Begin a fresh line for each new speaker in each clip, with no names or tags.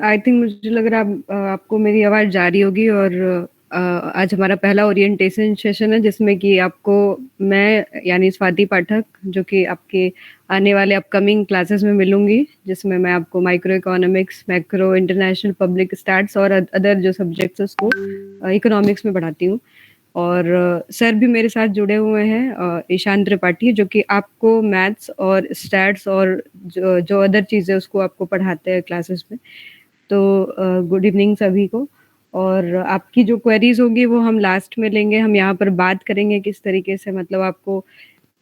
I think मुझे लग रहा है आपको मेरी आवाज़ जा रही होगी और आज हमारा पहला ओरिएंटेशन सेशन है जिसमें कि आपको मैं यानी स्वाति पाठक जो कि आपके आने वाले अपकमिंग क्लासेस में मिलूँगी, जिसमें मैं आपको micro economics, macro, international public stats और अदर जो सब्जेक्ट्स हैं उसको इकोनॉमिक्स में पढ़ाती हूँ। और सर भी मेरे साथ जुड़े हुए हैं ईशान त्रिपाठी जो कि आपको मैथ्स और स्टैट्स और जो अदर चीज़ें उसको आपको पढ़ाते हैं क्लासेस में। तो गुड इवनिंग सभी को और आपकी जो क्वेरीज होंगी वो हम लास्ट में लेंगे। हम यहाँ पर बात करेंगे किस तरीके से मतलब आपको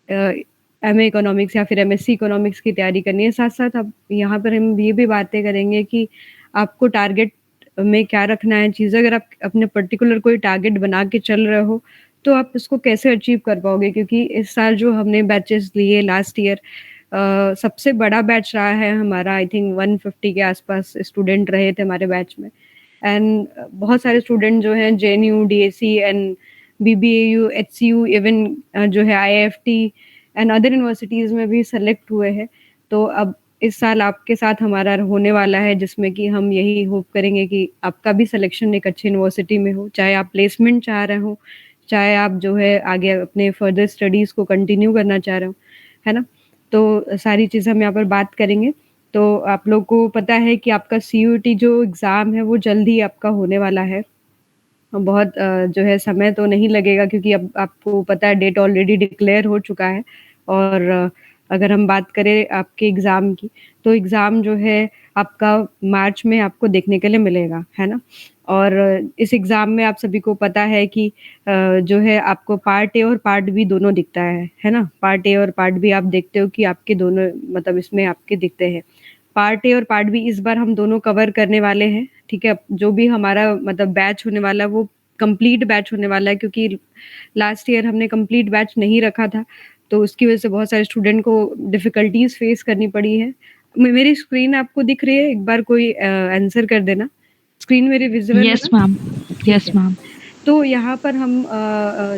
एमए इकोनॉमिक्स या फिर एमएससी इकोनॉमिक्स की तैयारी करनी है। साथ-साथ अब यहाँ पर हम ये भी बातें करेंगे कि आपको टारगेट में क्या रखना है चीज़। अगर आप अपने पर्टिकुलर कोई टारगेट बना के चल रहे हो, तो आप इसको कैसे अचीव कर पाओगे? क्योंकि इस साल जो हमने बैचेज़ लिए लास्ट ईयर सबसे बड़ा बैच रहा है हमारा आई थिंक 150 के आसपास स्टूडेंट रहे थे हमारे बैच में। एंड बहुत सारे स्टूडेंट जो हैं JNU, DAC and BBAU, HCU even जो है आईआईएफटी एंड अदर यूनिवर्सिटीज़ में भी सेलेक्ट हुए हैं। तो अब इस साल आपके साथ हमारा होने वाला है जिसमें कि हम यही होप करेंगे कि आपका भी सिलेक्शन एक अच्छी यूनिवर्सिटी में हो, चाहे आप प्लेसमेंट चाह रहे हो, चाहे आप जो है आगे अपने फर्दर स्टडीज़ को कंटिन्यू करना चाह रहे हो, है ना? तो सारी चीज़ हम यहाँ पर बात करेंगे। तो आप लोग को पता है कि आपका सीयूईटी जो एग्ज़ाम है वो जल्द ही आपका होने वाला है। बहुत जो है समय तो नहीं लगेगा क्योंकि अब आपको पता है डेट ऑलरेडी डिक्लेयर हो चुका है और अगर हम बात करें आपके एग्ज़ाम की, तो एग्ज़ाम जो है आपका मार्च में आपको देखने के लिए मिलेगा, है ना? और इस एग्ज़ाम में आप सभी को पता है कि जो है आपको पार्ट ए और पार्ट बी दोनों दिखता है ना? पार्ट ए और पार्ट बी आप देखते हो कि आपके दोनों मतलब इसमें आपके दिखते हैं। पार्ट ए और पार्ट बी इस बार हम दोनों कवर करने वाले हैं, ठीक है? जो भी हमारा मतलब बैच होने वाला है वो कंप्लीट बैच होने वाला है क्योंकि लास्ट ईयर हमने कंप्लीट बैच नहीं रखा था, तो उसकी वज़ह से बहुत सारे स्टूडेंट को डिफ़िकल्टीज़ फ़ेस करनी पड़ी है। मेरी स्क्रीन आपको दिख रही है? एक बार कोई आंसर कर देना। स्क्रीन मेरी विज़िबल है
यस
ना?
मैम।
ठीक
यस
है।
मैम।
तो यहाँ पर हम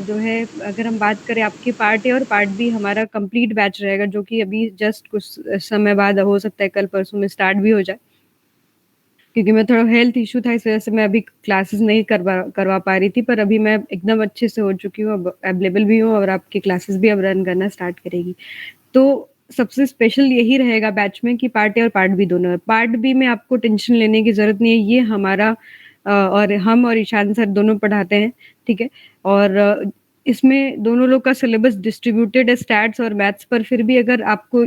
जो है अगर हम बात करें आपके पार्ट ए और पार्ट बी हमारा कंप्लीट बैच रहेगा जो कि अभी जस्ट कुछ समय बाद हो सकता है कल-परसों में स्टार्ट भी हो जाए। क्योंकि मैं थोड़ा हेल्थ इश्यू था इस वज़ह से मैं अभी क्लासेस नहीं करवा पा रही थी, पर अभी मैं एकदम अच्छे से हो चुकी हूँ, अब अवेलेबल भी हूँ और आपकी क्लासेस भी अब रन करना स्टार्ट करेगी। तो सबसे स्पेशल यही रहेगा बैच में कि पार्ट ए और पार्ट बी दोनों है। पार्ट बी में आपको टेंशन लेने की ज़रूरत नहीं है, ये हमारा और हम और ईशान सर दोनों पढ़ाते हैं, ठीक है? और इसमें दोनों लोग का सिलेबस डिस्ट्रीब्यूटेड है स्टैट्स और मैथ्स पर फिर भी अगर आपको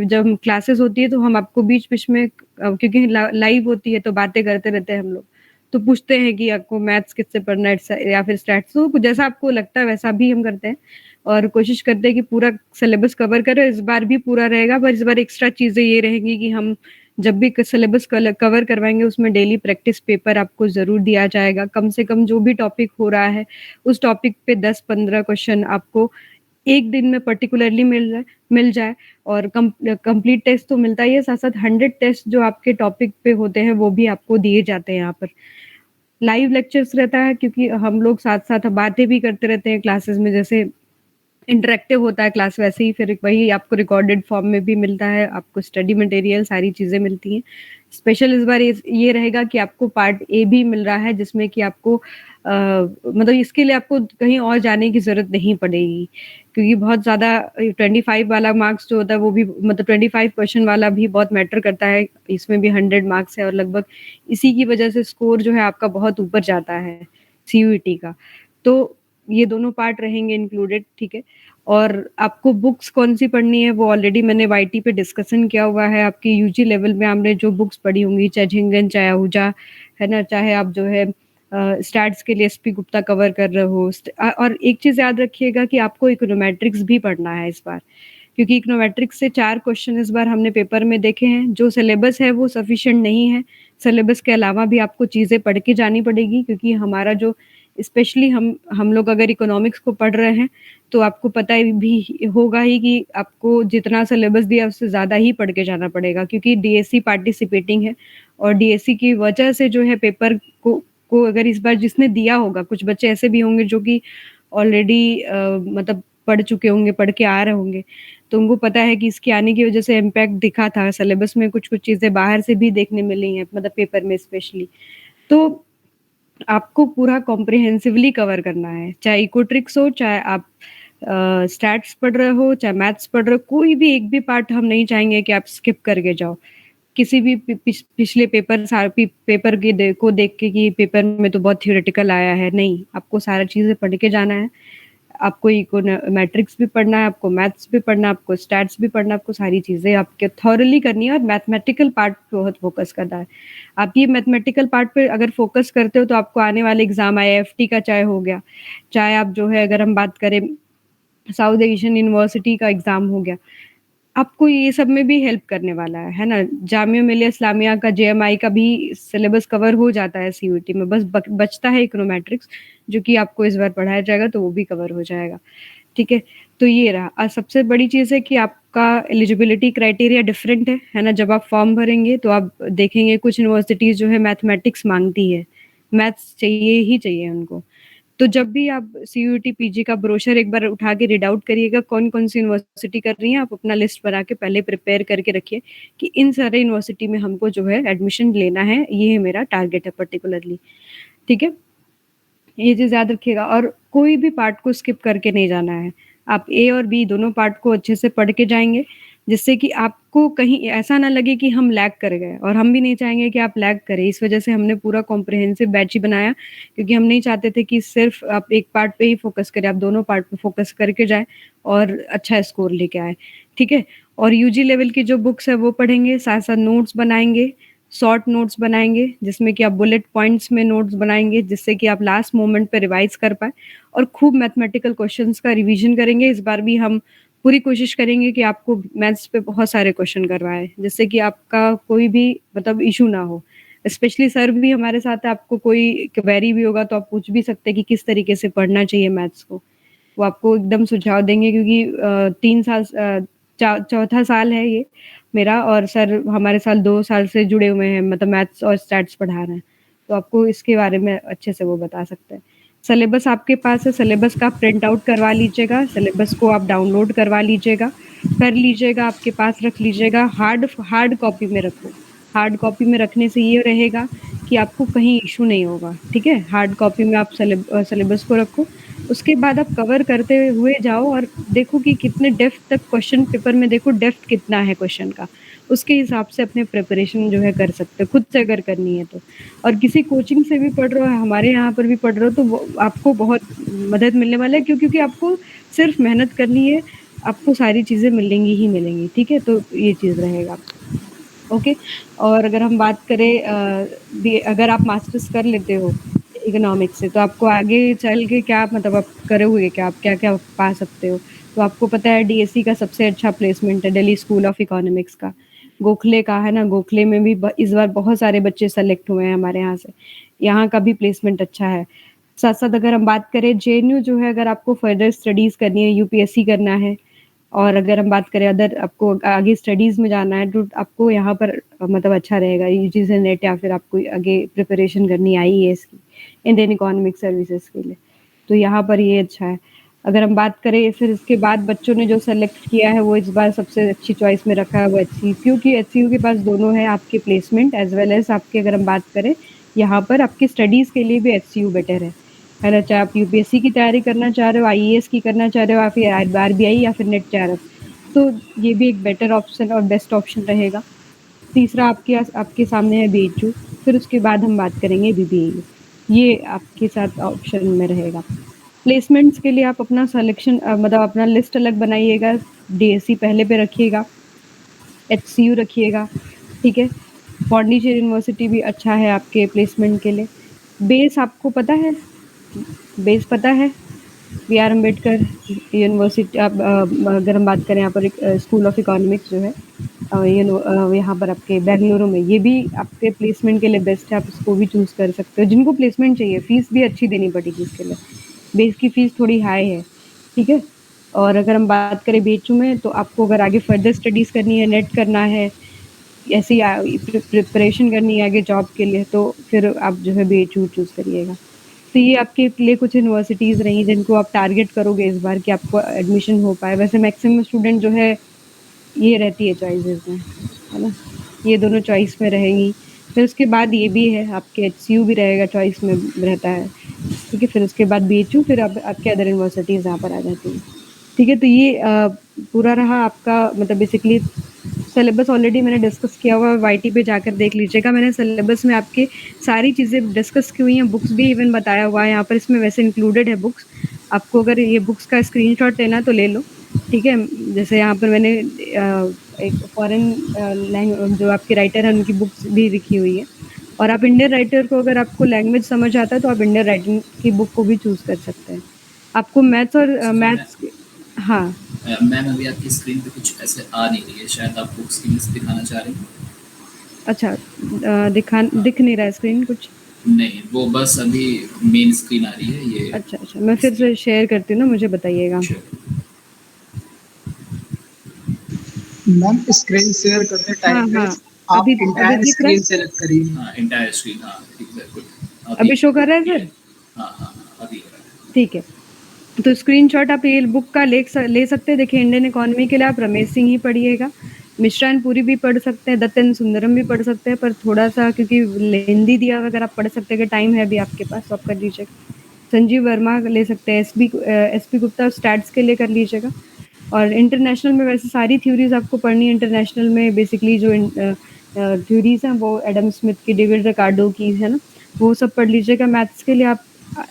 जब क्लासेस होती है तो हम आपको बीच-बीच में क्योंकि लाइव होती है तो बातें करते रहते हैं हम लोग। तो पूछते हैं कि आपको मैथ्स किससे पढ़ना है या फिर स्टैट्स तो जैसा आपको लगता है वैसा भी हम करते हैं और कोशिश करते हैं कि पूरा सिलेबस कवर करें। इस बार भी पूरा रहेगा पर इस बार एक्स्ट्रा चीज़ें ये रहेंगी कि हम जब भी सिलेबस कवर करवाएँगे उसमें डेली प्रैक्टिस पेपर आपको ज़रूर दिया जाएगा। कम से कम जो भी टॉपिक हो रहा है, उस टॉपिक पे 10-15 क्वेश्चन आपको 1 दिन में पर्टिकुलरली मिल जाए और कंप्लीट टेस्ट तो मिलता ही है, साथ-साथ 100 टेस्ट जो आपके टॉपिक पे होते हैं, वो भी आपको दिए जाते हैं यहाँ पर। लाइव लेक्चर्स रहता है क्योंकि हम लोग साथ-साथ बातें भी करते रहते हैं क्लासेस में जैसे इंटरैक्टिव होता है क्लास वैसे ही फिर वही आपको रिकॉर्डेड फॉर्म में भी मिलता है, आपको स्टडी मटेरियल सारी चीज़ें मिलती हैं। स्पेशल इस बार ये रहेगा कि आपको पार्ट ए भी मिल रहा है जिसमें कि आपको मतलब इसके लिए आपको कहीं और जाने की ज़रूरत नहीं पड़ेगी, क्योंकि बहुत ज़्यादा 25 वाला मार्क्स जो होता है वो भी मतलब 25 क्वेश्चन वाला भी बहुत मैटर करता है, इसमें भी 100 मार्क्स है और लगभग इसी की वजह से स्कोर जो है आपका बहुत ऊपर जाता है, सीयूईटी का। तो ये दोनों पार्ट रहेंगे इंक्लूडेड, ठीक है? और आपको बुक्स कौन-सी पढ़नी है वो ऑलरेडी मैंने वाईटी पे डिस्कशन किया हुआ है, आपकी यूजी लेवल में आपने जो बुक्स पढ़ी होंगी, चाहे झिंगन, चाहे आहूजा, है ना? चाहे आप जो है स्टैट्स के लिए एसपी गुप्ता कवर कर रहे हो और एक चीज़ याद रखिएगा कि आपको इकोनोमेट्रिक्स भी पढ़ना है इस बार, क्योंकि इकोनोमेट्रिक्स से 4 क्वेश्चन इस बार हमने पेपर में देखे हैं, जो सिलेबस है वो सफिशिएंट नहीं है, सिलेबस के अलावा भी आपको चीज़ें पढ़ के जानी पड़ेगी क्योंकि हमारा जो स्पेशली हम लोग अगर इकोनॉमिक्स को पढ़ रहे हैं, तो आपको पता ही भी होगा ही कि आपको जितना सिलेबस दिया उससे ज़्यादा ही पढ़ के जाना पड़ेगा क्योंकि डीएससी पार्टिसिपेटिंग है और डीएससी की वजह से जो है पेपर को अगर इस बार जिसने दिया होगा, कुछ बच्चे ऐसे भी होंगे जो कि ऑलरेडी मतलब पढ़ चुके होंगे, पढ़ के आ रहे होंगे, तो उनको पता है कि इसके आने की वज़ह से इम्पैक्ट दिखा था, सिलेबस में कुछ-कुछ चीज़ें बाहर से भी देखने मिली हैं, मतलब पेपर में स्पेशली। तो आपको पूरा कॉम्प्रिहेंसिवली कवर करना है, चाहे इको ट्रिक्स हो, चाहे आप स्टैट्स पढ़ रहे हो, चाहे मैथ्स पढ़ रहे हो, कोई भी एक भी पार्ट हम नहीं चाहेंगे कि आप स्किप करके जाओ। किसी भी पिछले पेपर के को देख के कि पेपर में तो बहुत थ्योरेटिकल आया है, नहीं, आपको सारा चीज़ें पढ़ के जाना है। आपको इकोनॉमेट्रिक्स भी पढ़ना है, आपको मैथ्स भी पढ़ना है, आपको स्टैट्स भी पढ़ना है, आपको सारी चीज़ें आपके थॉरली करनी है और मैथमेटिकल पार्ट पे बहुत फ़ोकस करना है। आप ये मैथमेटिकल पार्ट पे अगर फ़ोकस करते हो तो आपको आने वाले एग्ज़ाम आईआईएफटी का चाहे हो गया, चाहे आप जो है अगर हम बात करें साउथ एशियन यूनिवर्सिटी का एग्ज़ाम हो गया, आपको ये सब में भी हेल्प करने वाला है ना? जामिया मिलिया इस्लामिया का जेएमआई का भी सिलेबस कवर हो जाता है सीयूईटी में, बस बचता है इकोनॉमेट्रिक्स जो कि आपको इस बार पढ़ाया जाएगा तो वो भी कवर हो जाएगा, ठीक है? तो ये रहा सबसे बड़ी चीज़ है कि आपका एलिजिबिलिटी क्राइटेरिया डिफरेंट है ना? जब आप फॉर्म भरेंगे तो आप देखेंगे कुछ यूनिवर्सिटीज़ जो है मैथमेटिक्स माँगती है, मैथ्स चाहिए ही चाहिए उनको। तो जब भी आप सीयूईटी पीजी का ब्रोशर एक बार उठा के रीड आउट करिएगा, कौन-कौन सी यूनिवर्सिटी कर रही हैं, आप अपना लिस्ट बना के पहले प्रिपेयर करके रखिए कि इन सारे यूनिवर्सिटी में हमको जो है एडमिशन लेना है, ये मेरा टारगेट है पर्टिकुलरली, ठीक है? ये चीज़ याद रखिएगा और कोई भी पार्ट को स्किप करके नहीं जाना है। आप ए और बी दोनों पार्ट को अच्छे से पढ़ के जाएँगे, जिससे कि आपको कहीं ऐसा ना लगे कि हम लैग कर गए और हम भी नहीं चाहेंगे कि आप लैग करें। इस वज़ह से हमने पूरा कॉम्प्रिहेंसिव बैच ही बनाया क्योंकि हम नहीं चाहते थे कि सिर्फ़ आप एक पार्ट पे ही फ़ोकस करें, आप दोनों पार्ट पे फ़ोकस करके जाएँ और अच्छा स्कोर लेके आएँ, ठीक है? और यूजी लेवल की जो बुक्स है वो पढ़ेंगे, साथ-साथ नोट्स बनाएँगे, शॉर्ट नोट्स बनाएँगे, जिसमें कि आप बुलेट पॉइंट्स में नोट्स बनाएँगे, जिससे कि आप लास्ट मोमेंट पे रिवाइज़ कर पाएँ और खूब मैथमेटिकल क्वेश्चन्स का रिवीजन करेंगे। इस बार भी हम पूरी कोशिश करेंगे कि आपको मैथ्स पे बहुत सारे क्वेश्चन करवाएँ, जिससे कि आपका कोई भी मतलब इश्यू ना हो। स्पेशली सर भी हमारे साथ है, आपको कोई क्वेरी भी होगा तो आप पूछ भी सकते हैं कि किस तरीके से पढ़ना चाहिए मैथ्स को। वो आपको एकदम सुझाव देंगे क्योंकि 3 साल चौथा साल है ये मेरा और सर हमारे साथ 2 साल से जुड़े हुए हैं मतलब मैथ्स और स्टैट्स पढ़ा रहे हैं। तो आपको इसके बारे में अच्छे से वो बता सकते हैं। सिलेबस आपके पास है, सिलेबस का प्रिंट आउट करवा लीजिएगा, सिलेबस को आप डाउनलोड करवा लीजिएगा, कर लीजिएगा, आपके पास रख लीजिएगा, हार्ड हार्ड कॉपी में रखो। हार्ड कॉपी में रखने से ये रहेगा कि आपको कहीं इश्यू नहीं होगा, ठीक है? हार्ड कॉपी में आप सिलेबस को रखो उसके बाद आप कवर करते हुए जाओ और देखो कि कितने डेप्थ तक क्वेश्चन पेपर में देखो डेप्थ कितना है क्वेश्चन का। उसके हिसाब से अपने प्रिपरेशन जो है कर सकते हो, खुद से अगर करनी है तो। और किसी कोचिंग से भी पढ़ रहे हो, हमारे यहाँ पर भी पढ़ रहे हो तो वो आपको बहुत मदद मिलने वाला है क्योंकि आपको सिर्फ मेहनत करनी है, आपको सारी चीज़ें मिलेंगी ही मिलेंगी, ठीक है? तो ये चीज़ रहेगा। ओके और अगर हम बात करें अगर आप मास्टर्स कर लेते हो इकोनॉमिक्स से तो आपको आगे चल के क्या मतलब आप करोगे क्या? आप क्या-क्या पा सकते हो? तो आपको पता है डीएसई का सबसे अच्छा प्लेसमेंट है दिल्ली स्कूल ऑफ इकोनॉमिक्स का। गोखले का है ना, गोखले में भी इस बार बहुत सारे बच्चे सेलेक्ट हुए हैं हमारे यहाँ से। यहाँ का भी प्लेसमेंट अच्छा है। साथ-साथ अगर हम बात करें जेएनयू जो है अगर आपको फर्दर स्टडीज़ करनी है, यूपीएससी करना है और अगर हम बात करें अदर आपको आगे स्टडीज़ में जाना है तो आपको यहाँ पर मतलब अच्छा रहेगा यूजीसी नेट या फिर आपको आगे प्रिपरेशन करनी है आईएएस की, इंडियन इकोनॉमिक सर्विसेज़ के लिए। तो यहाँ पर ये अच्छा है। अगर हम बात करें फिर इसके बाद बच्चों ने जो सेलेक्ट किया है वो इस बार सबसे अच्छी चॉइस में रखा है वो एचसीक्यू की एचसीयू के पास दोनों है आपके प्लेसमेंट एज़ वेल एज़ आपके अगर हम बात करें यहाँ पर आपकी स्टडीज़ के लिए भी एचसीयू बेटर है ना? चाहे आप यूपीएससी की तैयारी करना चाह रहे हो, आईएएस की करना चाह रहे हो या फिर आरबीआई या फिर नेट चाह रहे हो, तो ये भी एक बेटर ऑप्शन और बेस्ट ऑप्शन रहेगा। तीसरा आपके सामने है बीएचयू, फिर उसके बाद हम बात करेंगे बीबीएयू। ये आपके साथ ऑप्शन में रहेगा। प्लेसमेंट्स के लिए आप अपना सिलेक्शन मतलब अपना लिस्ट अलग बनाइएगा, डीएसई पहले पे रखिएगा, एचसीयू रखिएगा, ठीक है? पौंडीचेरी यूनिवर्सिटी भी अच्छा है आपके प्लेसमेंट के लिए। बेस आपको पता है? बेस पता है? बीआर अम्बेडकर यूनिवर्सिटी अगर हम बात करें यहाँ पर एक स्कूल ऑफ इकोनॉमिक्स जो है यहाँ पर आपके बेंगलुरु में ये भी आपके प्लेसमेंट के लिए बेस्ट है, आप इसको भी चूज़ कर सकते हो। जिनको प्लेसमेंट चाहिए, फीस भी अच्छी देनी पड़ेगी इसके लिए। बेस की फीस थोड़ी हाई है, ठीक है? और अगर हम बात करें बीएचयू में तो आपको अगर आगे फर्दर स्टडीज़ करनी है, नेट करना है, ऐसी प्रिपरेशन करनी है आगे जॉब के लिए तो फिर आप जो है बीएचयू चूज़ करिएगा। तो ये आपके लिए कुछ यूनिवर्सिटीज़ रही जिनको आप टारगेट करोगे इस बार कि आपको एडमिशन हो पाए। वैसे मैक्सिमम स्टूडेंट जो है ये रहती है चॉइसेस में, है ना? ये दोनों चॉइस में रहेंगी। फिर उसके बाद ये भी है, आपके एचसीयू भी रहेगा, चॉइस में रहता है, ठीक है? फिर उसके बाद बीएचयू, फिर आप आपके अदर यूनिवर्सिटीज़ यहाँ पर आ जाती हैं, ठीक है? तो ये पूरा रहा आपका मतलब बेसिकली सिलेबस ऑलरेडी मैंने डिस्कस किया हुआ है, वाईटी पे जाकर देख लीजिएगा। मैंने सिलेबस में आपके सारी चीज़ें डिस्कस की हुई हैं, बुक्स भी इवन बताया हुआ है यहाँ पर, इसमें वैसे इंक्लूडेड है बुक्स। आपको अगर ये बुक्स का स्क्रीनशॉट लेना तो ले लो, ठीक है? जैसे यहाँ पर मैंने एक फॉरेन जो आपके राइटर हैं उनकी बुक्स भी लिखी हुई है, और आप इंडियन राइटर को अगर आपको लैंग्वेज समझ आता है तो आप इंडियन राइटिंग की बुक को भी चूज़ कर सकते हैं। आपको मैथ्स और मैथ्स हाँ।
मैम अभी आपकी स्क्रीन पे कुछ ऐसे आ नहीं रही है, शायद आप बुक्स की लिस्ट दिखाना चाह रही हैं?
अच्छा, दिख नहीं रहा है स्क्रीन कुछ?
नहीं, वो बस अभी मेन स्क्रीन आ रही है ये।
अच्छा, मैं फिर से शेयर करती हूँ ना, मुझे बताइएगा।
मैम स्क्रीन शेयर करते टाइम पे आप
अभी
इंटायर
दिख रहा है?
स्क्रीन सेलेक्ट करिए।
हाँ, इंटायर स्क्रीन, हाँ ठीक है, गुड।
अभी शो कर रहा है सर?
हाँ, अभी हो रहा है।
ठीक है, तो स्क्रीनशॉट आप ये बुक का ले सकते हैं। देखिए, इंडियन इकोनॉमी के लिए आप रमेश सिंह ही पढ़िएगा, मिश्रा एंड पुरी भी पढ़ सकते हैं, दत्त एंड सुंदरम भी पढ़ सकते हैं, पर थोड़ा-सा क्योंकि लेंदी दिया हुआ, अगर आप पढ़ सकते हैं, अगर टाइम है अभी आपके पास तो आप कर लीजिएगा। संजीव वर्मा ले सकते हैं, एसपी गुप्ता स्टैट्स के लिए कर लीजिएगा। और इंटरनेशनल में वैसे सारी थ्योरीज आपको पढ़नी है। इंटरनेशनल में बेसिकली जो थ्योरीज हैं वो एडम स्मिथ की, डेविड रिकार्डो की, है ना, वो सब पढ़ लीजिएगा। मैथ्स के लिए आप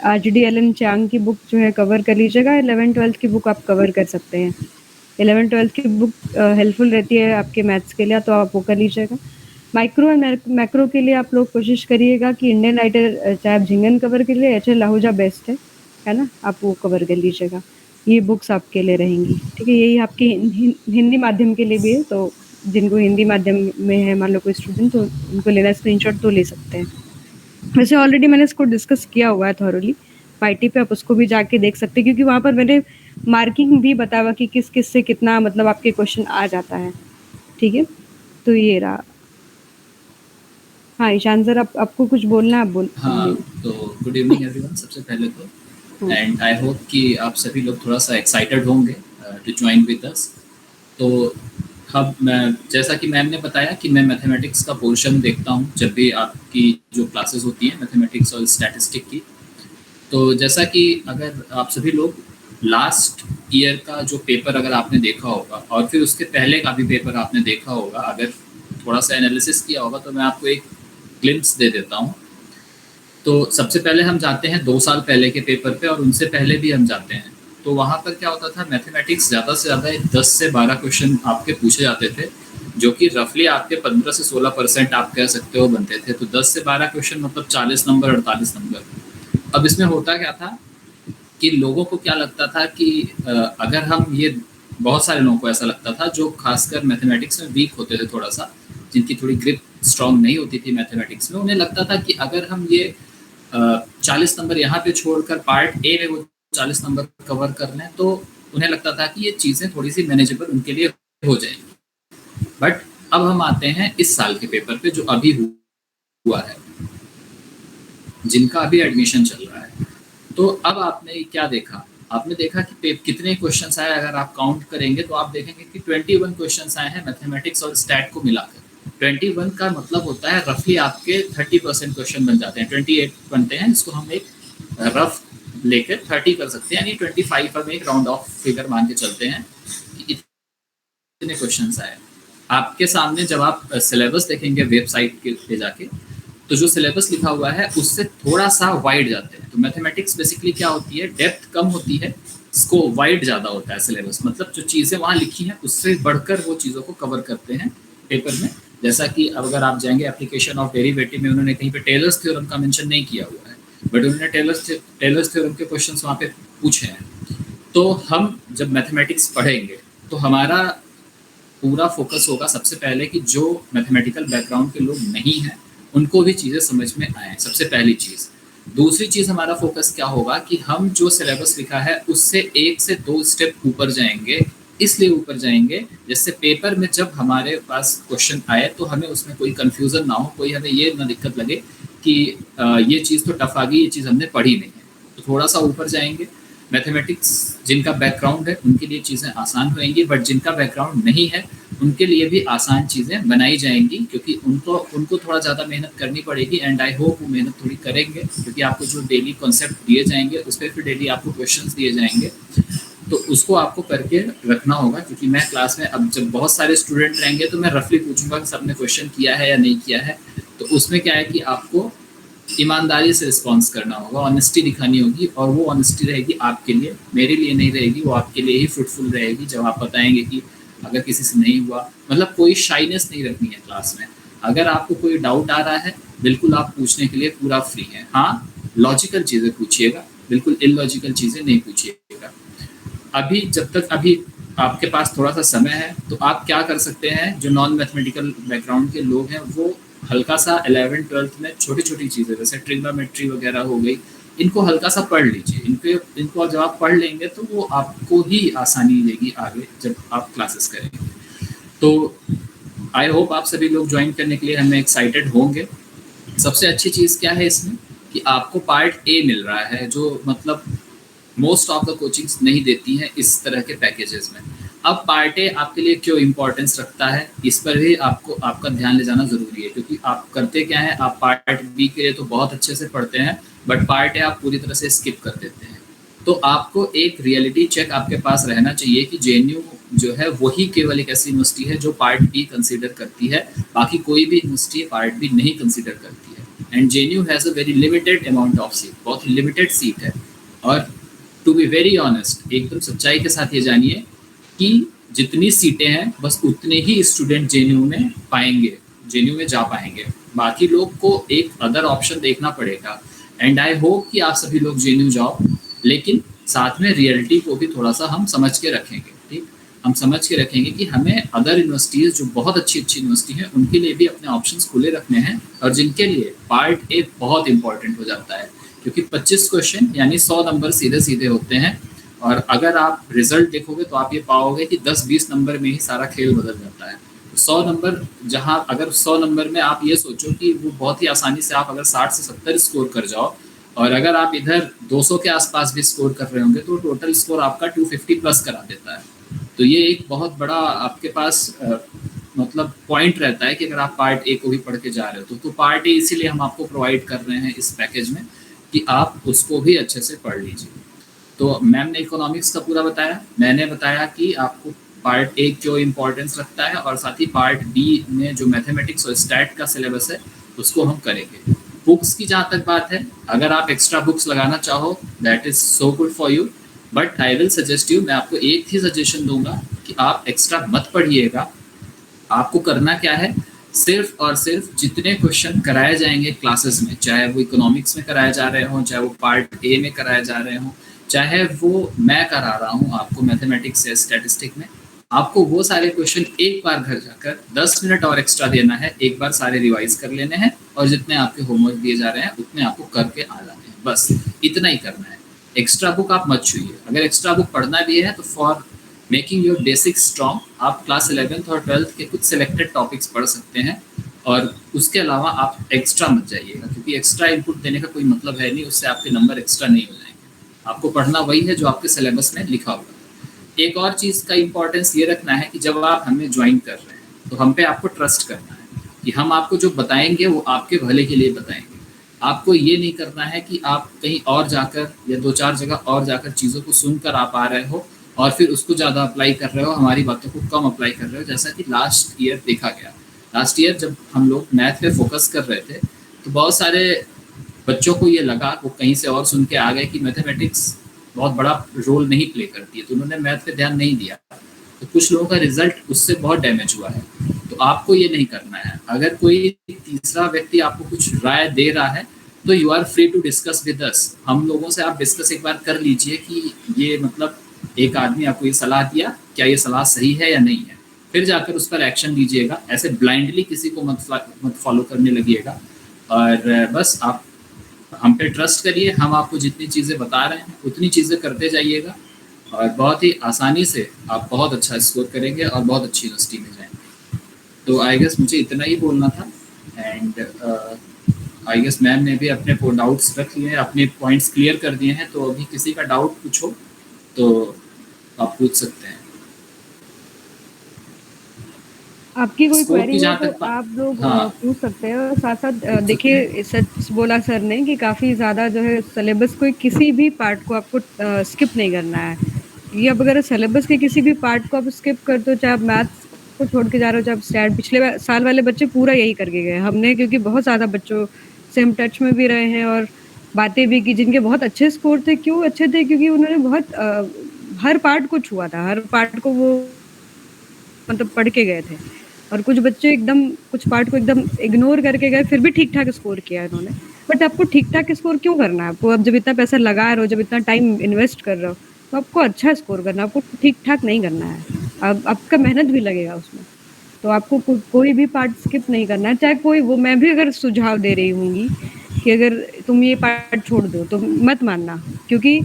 आरडी एलन चांग की बुक जो है कवर कर लीजिएगा। 11-12 की बुक आप कवर कर सकते हैं। 11-12 की बुक हेल्पफुल रहती है आपके मैथ्स के लिए, तो आप वो कर लीजिएगा। माइक्रो एंड मैक्रो के लिए आप लोग कोशिश करिएगा कि इंडियन राइटर चाहे आप झिंगन कवर के लिए एच एल लाहौजा बेस्ट है ना, आप वो कवर कर लीजिएगा। ये बुक्स आपके लिए रहेंगी, ठीक है? यही आपकी हिंदी माध्यम के लिए भी है, तो जिनको हिंदी माध्यम में है मान लो कोई स्टूडेंट, तो उनको लेना स्क्रीनशॉट तो ले सकते हैं। वैसे ऑलरेडी मैंने इसको डिस्कस किया हुआ है थॉरोली वाईटी पे, आप उसको भी जाके देख सकते हैं, क्योंकि वहाँ पर मैंने मार्किंग भी बताया हुआ कि किस किस से कितना मतलब आपके क्वेश्चन आ जाता है, ठीक है? तो ये रहा। हाँ ईशान सर, आपको कुछ बोलना है, आप बोल।
हाँ, तो गुड इवनिंग एवरीवन सबसे पहले तो, एंड आई होप कि आप सभी लोग थोड़ा सा एक्साइटेड होंगे टू ज्वाइन विद अस। तो अब जैसा कि मैम ने बताया कि मैं मैथमेटिक्स का पोर्शन देखता हूँ जब भी आपकी जो क्लासेस होती हैं मैथमेटिक्स और स्टैटिस्टिक की। तो जैसा कि अगर आप सभी लोग लास्ट ईयर का जो पेपर अगर आपने देखा होगा और फिर उसके पहले का भी पेपर आपने देखा होगा, अगर थोड़ा सा एनालिसिस किया होगा, तो मैं आपको एक ग्लिम्स दे देता हूँ। तो सबसे पहले हम जाते हैं 2 साल पहले के पेपर पे, और उनसे पहले भी हम जाते हैं। तो वहाँ पर क्या होता था, मैथमेटिक्स ज़्यादा से ज़्यादा 10 से 12 क्वेश्चन आपके पूछे जाते थे, जो कि रफली आपके 15 से 16% आप कह सकते हो बनते थे। तो 10 से 12 क्वेश्चन मतलब 40 नंबर, 48 नंबर। अब इसमें होता क्या था कि लोगों को क्या लगता था कि अगर हम ये, बहुत सारे लोगों को ऐसा लगता था जो खासकर मैथमेटिक्स में वीक होते थे थोड़ा सा, जिनकी थोड़ी ग्रिप स्ट्रांग नहीं होती थी मैथमेटिक्स में, उन्हें लगता था कि अगर हम ये 40 नंबर यहाँ पे छोड़कर पार्ट ए में वो 40 नंबर कवर कर लें, तो उन्हें लगता था कि ये चीज़ें थोड़ी सी मैनेजेबल उनके लिए हो जाएंगी। बट अब हम आते हैं इस साल के पेपर पे जो अभी हुआ है, जिनका अभी एडमिशन चल रहा है। तो अब आपने क्या देखा, आपने देखा कि कितने क्वेश्चंस आए। अगर आप काउंट करेंगे तो आप देखेंगे कि 21 क्वेश्चंस आए हैं मैथमेटिक्स और स्टैट को मिलाकर। 21 का मतलब होता है रफली आपके 30% क्वेश्चन बन जाते हैं, 28 बनते हैं, इसको हम एक रफ लेकर 30 कर सकते हैं, यानी 25 हम एक राउंड ऑफ फिगर मान के चलते हैं कि इतने क्वेश्चंस आए। आपके सामने जब आप सिलेबस देखेंगे वेबसाइट के पे जाके, तो जो सिलेबस लिखा हुआ है उससे थोड़ा सा वाइड जाते हैं। तो मैथमेटिक्स बेसिकली क्या होती है, डेप्थ कम होती है, इसको वाइड ज़्यादा होता है सिलेबस, मतलब जो चीज़ें वहाँ लिखी हैं उससे बढ़कर वो चीज़ों को कवर करते हैं पेपर में। जैसा कि अगर आप जाएंगे एप्लीकेशन ऑफ डेरिवेटिव में, उन्होंने कहीं पे टेलर्स थ्योरम का मेंशन नहीं किया हुआ है, बट उन्होंने टेलर्स थ्योरम के क्वेश्चंस वहाँ पे पूछे हैं। तो हम जब मैथमेटिक्स पढ़ेंगे तो हमारा पूरा फोकस होगा सबसे पहले कि जो मैथमेटिकल बैकग्राउंड के लोग नहीं हैं उनको भी चीज़ें समझ में आए, सबसे पहली चीज़। दूसरी चीज़ हमारा फोकस क्या होगा कि हम जो सिलेबस लिखा है उससे 1 से 2 स्टेप ऊपर जाएंगे। इसलिए ऊपर जाएंगे जिससे पेपर में जब हमारे पास क्वेश्चन आए तो हमें उसमें कोई कंफ्यूजन ना हो, कोई हमें ये ना दिक्कत लगे कि ये चीज़ तो टफ आ गई, ये चीज़ हमने पढ़ी नहीं है, तो थोड़ा सा ऊपर जाएंगे। मैथमेटिक्स जिनका बैकग्राउंड है उनके लिए चीज़ें आसान होएंगी, बट जिनका बैकग्राउंड नहीं है उनके लिए भी आसान चीज़ें बनाई जाएंगी, क्योंकि उनको थोड़ा ज़्यादा मेहनत करनी पड़ेगी। एंड आई होप वो मेहनत थोड़ी करेंगे, क्योंकि आपको जो डेली कॉन्सेप्ट दिए जाएंगे उस पर फिर डेली आपको क्वेश्चंस दिए जाएंगे, तो उसको आपको करके रखना होगा। क्योंकि मैं क्लास में अब जब बहुत सारे स्टूडेंट रहेंगे तो मैं रफली पूछूंगा कि सबने क्वेश्चन किया है या नहीं किया है, तो उसमें क्या है कि आपको ईमानदारी से रिस्पॉन्स करना होगा, ऑनेस्टी दिखानी होगी, और वो ऑनेस्टी रहेगी आपके लिए, मेरे लिए नहीं रहेगी, वो आपके लिए ही फ्रूटफुल रहेगी। जब आप बताएंगे कि अगर किसी से नहीं हुआ, मतलब कोई शाइनेस नहीं रखनी है क्लास में। अगर आपको कोई डाउट आ रहा है, बिल्कुल आप पूछने के लिए पूरा फ्री हैं। हाँ, लॉजिकल चीज़ें पूछिएगा, बिल्कुल इलॉजिकल चीज़ें नहीं पूछिएगा। अभी जब तक अभी आपके पास थोड़ा सा समय है, तो आप क्या कर सकते हैं, जो नॉन मैथमेटिकल बैकग्राउंड के लोग हैं वो हल्का सा 11th-12th में छोटी छोटी चीज़ें जैसे ट्रिग्नोमेट्री वगैरह हो गई, इनको हल्का सा पढ़ लीजिए। इनको जब आप पढ़ लेंगे तो वो आपको ही आसानी देगी आगे जब आप क्लासेस करेंगे। तो आई होप आप सभी लोग ज्वाइन करने के लिए हमें एक्साइटेड होंगे। सबसे अच्छी चीज़ क्या है इसमें कि आपको पार्ट ए मिल रहा है, जो मतलब मोस्ट ऑफ द कोचिंग्स नहीं देती हैं इस तरह के पैकेजेस में। अब पार्ट ए आपके लिए क्यों इम्पोर्टेंस रखता है, इस पर भी आपको आपका ध्यान ले जाना ज़रूरी है। क्योंकि आप करते क्या है, आप पार्ट बी के लिए तो बहुत अच्छे से पढ़ते हैं, बट पार्ट ए आप पूरी तरह से स्किप कर देते हैं। तो आपको एक रियलिटी चेक आपके पास रहना चाहिए कि जेएनयू जो है वही केवल एक ऐसी यूनिवर्सिटी है जो पार्ट बी कंसीडर करती है, बाकी कोई भी यूनिवर्सिटी पार्ट बी नहीं कंसीडर करती है। And JNU has a very limited amount of seat, बहुत ही लिमिटेड सीट है। और टू बी वेरी ऑनेस्ट, एकदम सच्चाई के साथ ये जानिए कि जितनी सीटें हैं बस उतने ही स्टूडेंट जेएनयू में पाएंगे, जेएनयू में जा पाएंगे, बाकी लोग को एक अदर ऑप्शन देखना पड़ेगा। एंड आई होप कि आप सभी लोग जेएनयू जाओ, लेकिन साथ में रियलिटी को भी थोड़ा सा हम समझ के रखेंगे। ठीक, हम समझ के रखेंगे कि हमें अदर यूनिवर्सिटीज़ जो बहुत अच्छी अच्छी यूनिवर्सिटी हैं उनके लिए भी अपने ऑप्शंस खुले रखने हैं, और जिनके लिए पार्ट ए बहुत इंपॉर्टेंट हो जाता है। क्योंकि 25 क्वेश्चन यानी 100 नंबर सीधे सीधे होते हैं, और अगर आप रिजल्ट देखोगे तो आप ये पाओगे कि 10-20 नंबर में ही सारा खेल बदल जाता है। तो 100 नंबर जहाँ, अगर 100 नंबर में आप ये सोचो कि वो बहुत ही आसानी से आप अगर 60 से 70 स्कोर कर जाओ, और अगर आप इधर 200 के आसपास भी स्कोर कर रहे होंगे तो टोटल स्कोर आपका 250 प्लस करा देता है। तो ये एक बहुत बड़ा आपके पास मतलब पॉइंट रहता है कि अगर आप पार्ट ए को भी पढ़ के जा रहे हो तो पार्ट ए इसीलिए हम आपको प्रोवाइड कर रहे हैं इस पैकेज में कि आप उसको भी अच्छे से पढ़ लीजिए। तो मैम ने इकोनॉमिक्स का पूरा बताया, मैंने बताया कि आपको पार्ट ए क्यों इम्पोर्टेंस रखता है, और साथ ही पार्ट बी में जो मैथमेटिक्स और स्टैट का सिलेबस है उसको हम करेंगे। बुक्स की जहाँ तक बात है, अगर आप एक्स्ट्रा बुक्स लगाना चाहो that is so good for you, but I will suggest you, मैं आपको एक ही सजेशन दूंगा कि आप एक्स्ट्रा मत पढ़िएगा। आपको करना क्या है, सिर्फ और सिर्फ जितने क्वेश्चन कराए जाएंगे क्लासेस में, चाहे वो इकोनॉमिक्स में कराए जा रहे हों, चाहे वो पार्ट ए में कराए जा रहे हों, चाहे वो मैं करा रहा हूँ आपको मैथमेटिक्स या स्टैटिस्टिक में, आपको वो सारे क्वेश्चन एक बार घर जाकर 10 मिनट और एक्स्ट्रा देना है, एक बार सारे रिवाइज कर लेने हैं, और जितने आपके होमवर्क दिए जा रहे हैं उतने आपको करके आ जाने हैं, बस इतना ही करना है। एक्स्ट्रा बुक आप मत छूइए। अगर एक्स्ट्रा बुक पढ़ना भी है तो for making your basic strong आप क्लास 11th और 12th के कुछ सिलेक्टेड टॉपिक्स पढ़ सकते हैं, और उसके अलावा आप एक्स्ट्रा मत जाइएगा, क्योंकि एक्स्ट्रा इनपुट देने का कोई मतलब है नहीं, उससे आपके नंबर एक्स्ट्रा नहीं हो जाएंगे। आपको पढ़ना वही है जो आपके सिलेबस में लिखा हुआ है। एक और चीज़ का इम्पोर्टेंस ये रखना है कि जब आप हमें ज्वाइन कर रहे हैं तो हम पे आपको ट्रस्ट करना है कि हम आपको जो बताएंगे वो आपके भले के लिए बताएंगे। आपको ये नहीं करना है कि आप कहीं और जाकर या 2-4 जगह और जाकर चीज़ों को सुनकर आप आ रहे हो और फिर उसको ज़्यादा अप्लाई कर रहे हो, हमारी बातों को कम अप्लाई कर रहे हो, जैसा कि लास्ट ईयर देखा गया। लास्ट ईयर जब हम लोग मैथ पे फोकस कर रहे थे तो बहुत सारे बच्चों को ये लगा, वो कहीं से और सुन के आ गए कि मैथमेटिक्स बहुत बड़ा रोल नहीं प्ले करती है, तो उन्होंने मैथ पे ध्यान नहीं दिया, तो कुछ लोगों का रिजल्ट उससे बहुत डैमेज हुआ है। तो आपको ये नहीं करना है। अगर कोई तीसरा व्यक्ति आपको कुछ राय दे रहा है तो you are free to discuss with us. हम लोगों से आप डिस्कस एक बार कर लीजिए कि ये मतलब एक आदमी आपको ये सलाह दिया, क्या ये सलाह सही है या नहीं है, फिर जाकर उस पर एक्शन लीजिएगा। ऐसे ब्लाइंडली किसी को मत फॉलो करने लगिएगा, और बस आप हम पे ट्रस्ट करिए। हम आपको जितनी चीज़ें बता रहे हैं उतनी चीज़ें करते जाइएगा, और बहुत ही आसानी से आप बहुत अच्छा स्कोर करेंगे और बहुत अच्छी यूनिवर्सिटी में जाएंगे। तो आई गेस मुझे इतना ही बोलना था, एंड आई गेस मैम ने भी अपने डाउट्स रख लिए हैं, अपने पॉइंट्स क्लियर कर दिए हैं, तो अभी किसी का डाउट पूछो तो आप पूछ सकते हैं।
आपकी कोई
स्कोप की
क्वेरी हो
जहाँ
तो
तक
आप लोग
हाँ
पूछ सकते हैं। और साथ साथ देखिए, सच बोला सर ने कि काफ़ी ज़्यादा जो है सिलेबस को किसी भी पार्ट को आपको स्किप नहीं करना है। ये अब अगर सिलेबस के किसी भी पार्ट को आप स्किप करते हो, चाहे आप मैथ्स को छोड़ के जा रहे हो, चाहे आप स्टैट, पिछले साल वाले बच्चे पूरा यही करके गए हमने, क्योंकि बहुत ज़्यादा बच्चों से हम टच में भी रहे हैं और बातें भी की जिनके बहुत अच्छे स्कोर थे। क्यों अच्छे थे? क्योंकि उन्होंने बहुत हर पार्ट को छुआ था, हर पार्ट को वो मतलब पढ़ के गए थे। और कुछ बच्चे एकदम कुछ पार्ट को एकदम इग्नोर करके गए, फिर भी ठीक-ठाक स्कोर किया इन्होंने। बट आपको ठीक-ठाक स्कोर क्यों करना है? आपको अब जब इतना पैसा लगा रहे हो, जब इतना टाइम इन्वेस्ट कर रहे हो, तो आपको अच्छा स्कोर करना है, आपको ठीक-ठाक नहीं करना है। अब आपका मेहनत भी लगेगा उसमें। तो आपको कोई भी पार्ट स्किप नहीं करना है, चाहे कोई वो मैं भी अगर सुझाव दे रही होंगी कि अगर तुम ये पार्ट छोड़ दो, तो मत मानना, क्योंकि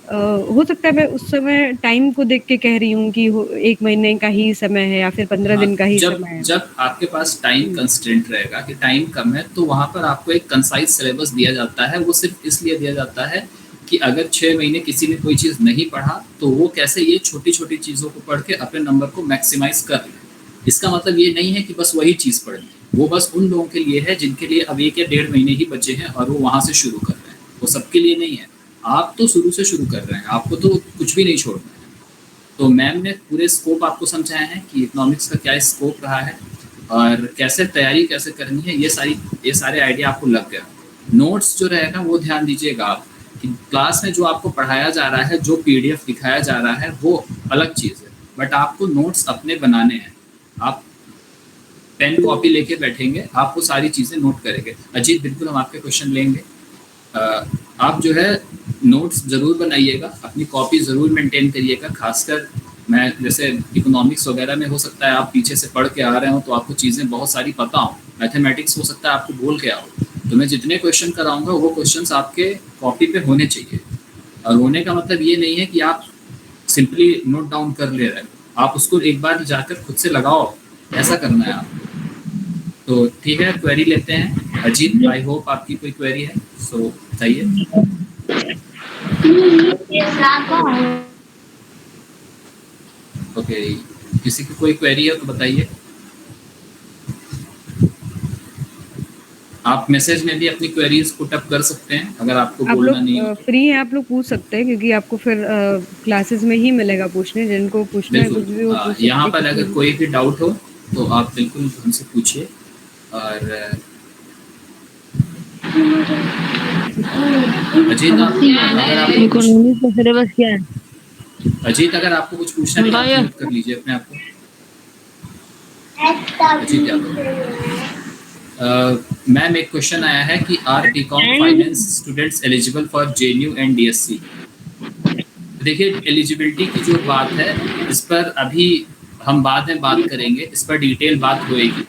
हो सकता है मैं उस समय टाइम को देख के कह रही हूँ कि 1 महीने का ही समय है या फिर 15
हाँ,
दिन का ही
जब
समय है।
जब आपके पास टाइम कंस्ट्रेंट रहेगा कि टाइम कम है, तो वहाँ पर आपको एक कंसाइज सिलेबस दिया जाता है। वो सिर्फ इसलिए दिया जाता है कि अगर 6 महीने किसी ने कोई चीज़ नहीं पढ़ा, तो वो कैसे ये छोटी-छोटी चीज़ों को पढ़ के अपने नंबर को मैक्सिमाइज़ कर ले। इसका मतलब ये नहीं है कि बस वही चीज़ पढ़नी, वो बस उन लोगों के लिए है जिनके लिए अब 1 या 1.5 महीने ही बचे हैं और वो वहाँ से शुरू कर रहे हैं। वो सबके लिए नहीं है। आप तो शुरू से शुरू कर रहे हैं, आपको तो कुछ भी नहीं छोड़ना है। तो मैम ने पूरे स्कोप आपको समझाया है कि इकोनॉमिक्स का क्या स्कोप रहा है और कैसे तैयारी कैसे करनी है, ये सारे आइडिया आपको लग गया। नोट्स जो रहेगा वो ध्यान दीजिएगा आप कि क्लास में जो आपको पढ़ाया जा रहा है, जो पीडीएफ दिखाया जा रहा है, वो अलग चीज़ है, बट आपको नोट्स अपने बनाने हैं। आप पेन कॉपी लेके बैठेंगे, आप वो सारी चीज़ें नोट करेंगे। अजीत, बिल्कुल हम आपके क्वेश्चन लेंगे। आप जो है नोट्स ज़रूर बनाइएगा, अपनी कॉपी ज़रूर मेंटेन करिएगा। खासकर मैं जैसे इकोनॉमिक्स वगैरह में हो सकता है आप पीछे से पढ़ के आ रहे हो तो आपको चीज़ें बहुत सारी पता हो। मैथमेटिक्स हो सकता है आपको बोल के आओ, तो मैं जितने क्वेश्चन कराऊंगा वो क्वेश्चंस आपके कॉपी पे होने चाहिए। और होने का मतलब ये नहीं है कि आप सिंपली नोट डाउन कर ले रहे हो, आप उसको एक बार जाकर खुद से लगाओ, ऐसा करना है आप। तो ठीक है, क्वेरी लेते हैं। अजीत, आई होप आपकी कोई क्वेरी है, सो बताइए। ओके, किसी की कोई क्वेरी है तो बताइए। आप मैसेज में भी अपनी क्वेरीज पुट अप कर सकते हैं अगर आपको
आप
बोलना
लोग
नहीं हो।
फ्री हैं, आप लोग पूछ सकते हैं, क्योंकि आपको फिर क्लासेस में ही मिलेगा पूछने, जिनको पूछना है कुछ भी वो पूछ सकते हैं।
यहाँ पर अगर कोई भी डाउट हो तो आप बिल्कुल हमसे पूछिए। और अजीत, अगर आपको
सिलेबस क्या है?
अजीत, अगर आपको कुछ पूछना है तो आप म्यूट कर लीजिए अपने आप को। अजीत यादव, मैम एक क्वेश्चन आया है कि are B Com finance students eligible for JNU and DSC. देखिए, एलिजिबिलिटी की जो बात है इस पर अभी हम बाद में बात करेंगे, इस पर डिटेल बात होएगी।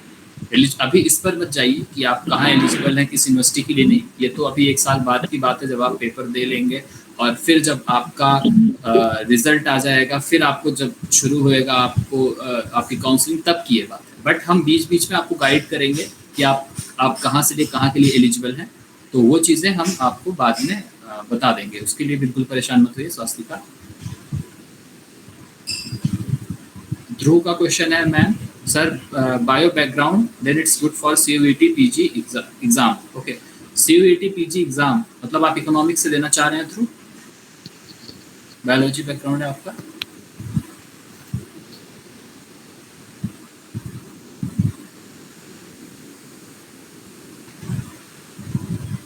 अभी इस पर मत जाइए कि आप कहाँ एलिजिबल हैं किस यूनिवर्सिटी के लिए, नहीं। ये तो अभी 1 साल बाद की बात है जब आप पेपर दे लेंगे और फिर जब आपका रिजल्ट आ जाएगा, फिर आपको जब शुरू होएगा आपको आपकी काउंसलिंग, तब की ये बात है। बट हम बीच बीच में आपको गाइड करेंगे कि आप कहाँ से ले कहाँ के लिए एलिजिबल हैं, तो वो चीज़ें हम आपको बाद में बता देंगे। उसके लिए बिल्कुल परेशान मत होइए। स्वास्थ्य ध्रुव का क्वेश्चन है, ma'am sir bio background then it's good for CUET PG exam. Okay, CUET PG exam मतलब आप इकोनॉमिक्स से देना चाह रहे हैं ध्रुव? बायोलॉजी बैकग्राउंड है आपका?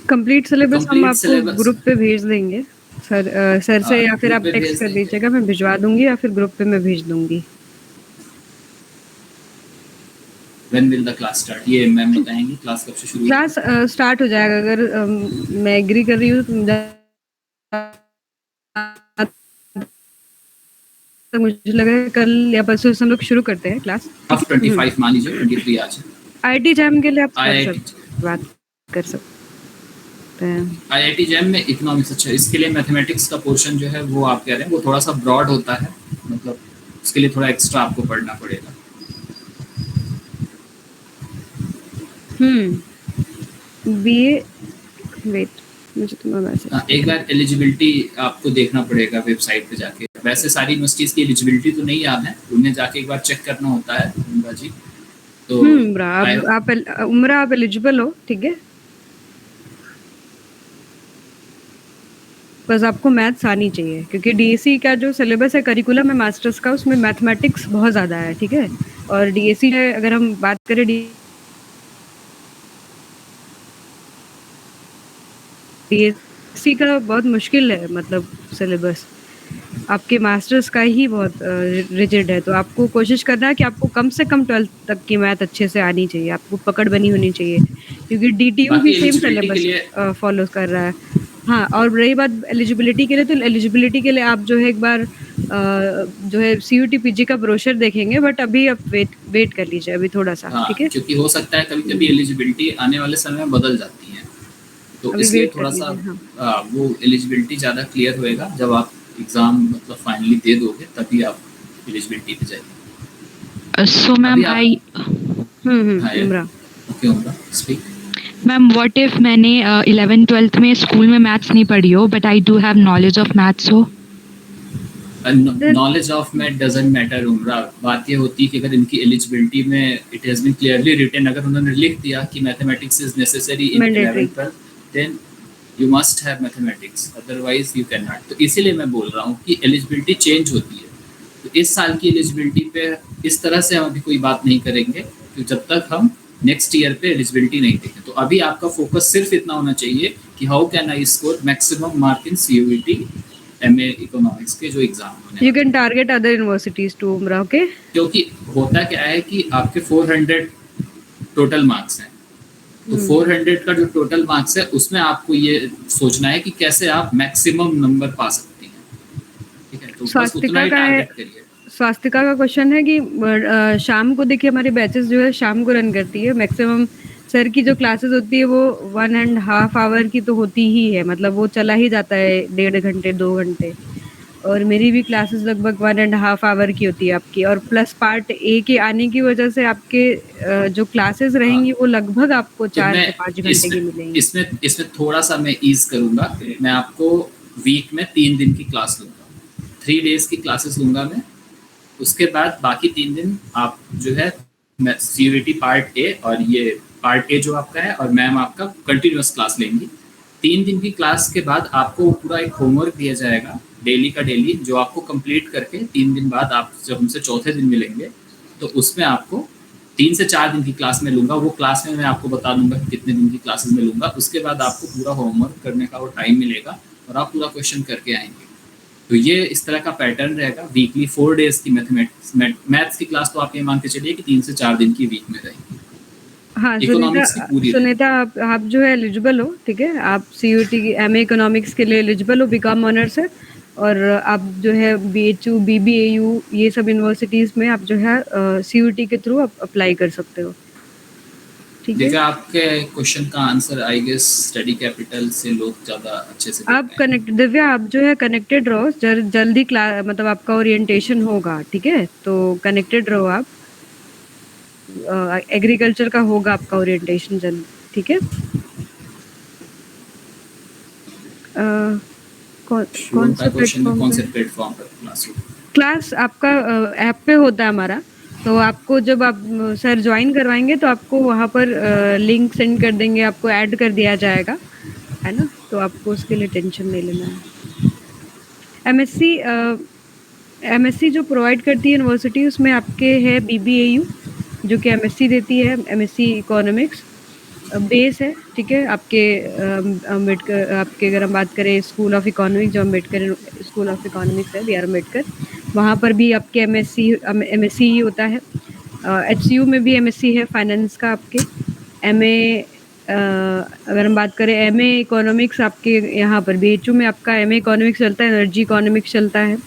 कंप्लीट सिलेबस हम आपको ग्रुप पे भेज देंगे सर से, या फिर आप टेक्स्ट कर दीजिएगा, मैं भिजवा दूंगी, या फिर ग्रुप पे मैं भेज दूंगी।
When will the class start? ये मैम बताएंगी क्लास कब से शुरू होगी?
क्लास स्टार्ट हो जाएगा, अगर मैं एग्री कर रही हूँ तो मुझे लग रहा है कल या परसों से हम लोग शुरू करते हैं क्लास।
25 मान लीजिए, 23 आज है।
आईआईटी जैम के लिए आप बात कर सकते हैं।
आईआईटी जैम में इकोनॉमिक्स, अच्छा, इसके लिए मैथमेटिक्स का पोर्शन जो है वो आप कह रहे हैं वो थोड़ा सा ब्रॉड होता है, मतलब उसके लिए थोड़ा एक्स्ट्रा आपको पढ़ना पड़ेगा।
बीए वेट मुझे तुम्हारा मैसेज
एक बार एलिजिबिलिटी आपको देखना पड़ेगा वेबसाइट पे जाके। वैसे सारी यूनिवर्सिटीज़ की एलिजिबिलिटी तो नहीं याद है, उन्हें जाके एक बार चेक करना होता है उमरा जी। तो
उमरा आप एलिजिबल हो, ठीक है, बस आपको मैथ्स आनी चाहिए क्योंकि डीएससी का जो सिलेबस है करिकुलम है मास्टर्स का, उसमें मैथमेटिक्स बहुत ज़्यादा है, ठीक है। और डीएससी में अगर हम बात करें डीएससी का बहुत मुश्किल है, मतलब सिलेबस आपके मास्टर्स का ही बहुत रिजिड है। तो आपको कोशिश करना है कि आपको कम से कम 12th तक की मैथ अच्छे से आनी चाहिए, आपको पकड़ बनी होनी चाहिए, क्योंकि डीटीयू भी सेम सिलेबस फॉलो कर रहा है। हाँ, और रही बात एलिजिबिलिटी के लिए, तो एलिजिबिलिटी के लिए आप जो है एक बार जो है सीयूटी पीजी का ब्रोशर देखेंगे, बट अभी आप वेट कर लीजिए अभी थोड़ा सा, ठीक है,
क्योंकि हो सकता है कभी कभी एलिजिबिलिटी आने वाले समय में बदल जाती है, तो इसलिए थोड़ा सा वो एलिजिबिलिटी ज़्यादा क्लियर होएगा जब आप एग्ज़ाम मतलब फाइनली दे दोगे, तभी आप एलिजिबिलिटी पे जाएंगे।
सो मैम आई
उमरा
ओके उमरा स्पीक।
मैम व्हाट इफ मैंने 11th-12th में स्कूल में मैथ्स नहीं पढ़ी हो but I do have knowledge of maths हो?
Knowledge of math doesn't matter Umra. बात ये होती है कि अगर इनकी एलिजिबिलिटी में it has been clearly written, अगर उन्होंने लिख दिया कि mathematics is necessary in 11th-12th, then you must have mathematics, otherwise you can not. तो इसीलिए मैं बोल रहा हूँ कि एलिजिबिलिटी चेंज होती है। तो इस साल की एलिजिबिलिटी पे इस तरह से हम अभी कोई बात नहीं करेंगे कि जब तक हम नेक्स्ट ईयर पे एलिजिबिलिटी नहीं देखें। तो अभी आपका फोकस सिर्फ इतना होना चाहिए कि how can I score maximum mark in CUET MA economics के जो एग्जाम होने।
You can target other universities to उमरा, ओके।
क्योंकि होता क्या है कि आपके 400 टोटल मार्क्स हैं, तो 400 का जो टोटल मार्क्स है उसमें आपको ये सोचना है कि कैसे आप मैक्सिमम नंबर पा सकते हैं, ठीक है। तो बस उतना ही टारगेट करिए।
स्वास्तिका का क्वेश्चन है कि शाम को देखिए हमारी बैचेस जो है शाम को रन करती है, मैक्सिमम सर की जो क्लासेस होती है वो 1.5 आवर की तो होती ही है, मतलब वो चला ही जाता है 1.5 घंटे 2 घंटे, और मेरी भी क्लासेस लगभग 1.5 आवर की होती है आपकी, और प्लस पार्ट ए के आने की वजह से आपके जो क्लासेस रहेंगी वो लगभग आपको 4 से 5 घंटे की मिलेंगी।
इसमें थोड़ा सा मैं ईज करूंगा, मैं आपको वीक में 3 दिन की क्लास लूंगा, 3 डेज की क्लासेस लूंगा मैं। उसके बाद बाकी 3 दिन आप जो है सीयूईटी पार्ट ए और ये पार्ट ए जो आपका है और मैम आपका कंटिन्यूस क्लास लेंगी। 3 दिन की क्लास के बाद आपको पूरा एक होमवर्क दिया जाएगा डेली का डेली, जो आपको कंप्लीट करके 3 दिन बाद आप जब हमसे चौथे दिन मिलेंगे तो उसमें आपको 3 से 4 दिन की क्लास में लूँगा। वो क्लास में मैं आपको बता दूंगा कि कितने दिन की क्लासेस में लूँगा। उसके बाद आपको पूरा होमवर्क करने का वो टाइम मिलेगा और आप पूरा क्वेश्चन करके आएंगे। तो ये इस तरह का पैटर्न रहेगा। वीकली 4 डेज की मैथ्स की क्लास तो आप ये मान के चलिए कि 3 से 4 दिन की वीक में रहेगी।
हाँ सुनीता, आप जो है एलिजिबल हो, ठीक है, आप सीयूटी की एमए इकोनॉमिक्स के लिए एलिजिबल हो, बीकॉम ऑनर्स है, और आप जो है बीएचयू बीबीएयू ये सब यूनिवर्सिटीज़ में आप जो है सीयूटी के थ्रू आप अप्लाई कर सकते हो, ठीक है।
आपके क्वेश्चन का answer I guess Study Capital से लोग ज़्यादा अच्छे से
आप कनेक्ट दिव्या आप जो है कनेक्टेड रहो, जल्दी क्लास मतलब आपका ओरिएंटेशन होगा, ठीक है, तो कनेक्टेड रहो आप। एग्रीकल्चर का होगा आपका ओरिएंटेशन जल्द, ठीक है। कौन से प्लेटफॉर्म पर क्लास आपका ऐप पे होता है हमारा, तो आपको जब आप सर ज्वाइन करवाएंगे तो आपको वहाँ पर लिंक सेंड कर देंगे, आपको ऐड कर दिया जाएगा, है ना, तो आपको उसके लिए टेंशन नहीं लेना है। एमएससी जो प्रोवाइड करती है यूनिवर्सिटी उसमें आपके है बीबीएयू जो कि एमएससी देती है, एमएससी इकोनॉमिक्स बेस है, ठीक है। आपके अम्बेडकर, आपके अगर हम बात करें स्कूल ऑफ इकोनॉमिक्स, जो अम्बेडकर स्कूल ऑफ इकोनॉमिक्स है BR अम्बेडकर, वहाँ पर भी आपके एमएससी ही होता है। HCU में भी एमएससी है फाइनेंस का। आपके एमए अगर हम बात करें एमए इकोनॉमिक्स, आपके यहाँ पर BHU में आपका एमए इकोनॉमिक्स चलता है, एनर्जी इकोनॉमिक्स चलता है,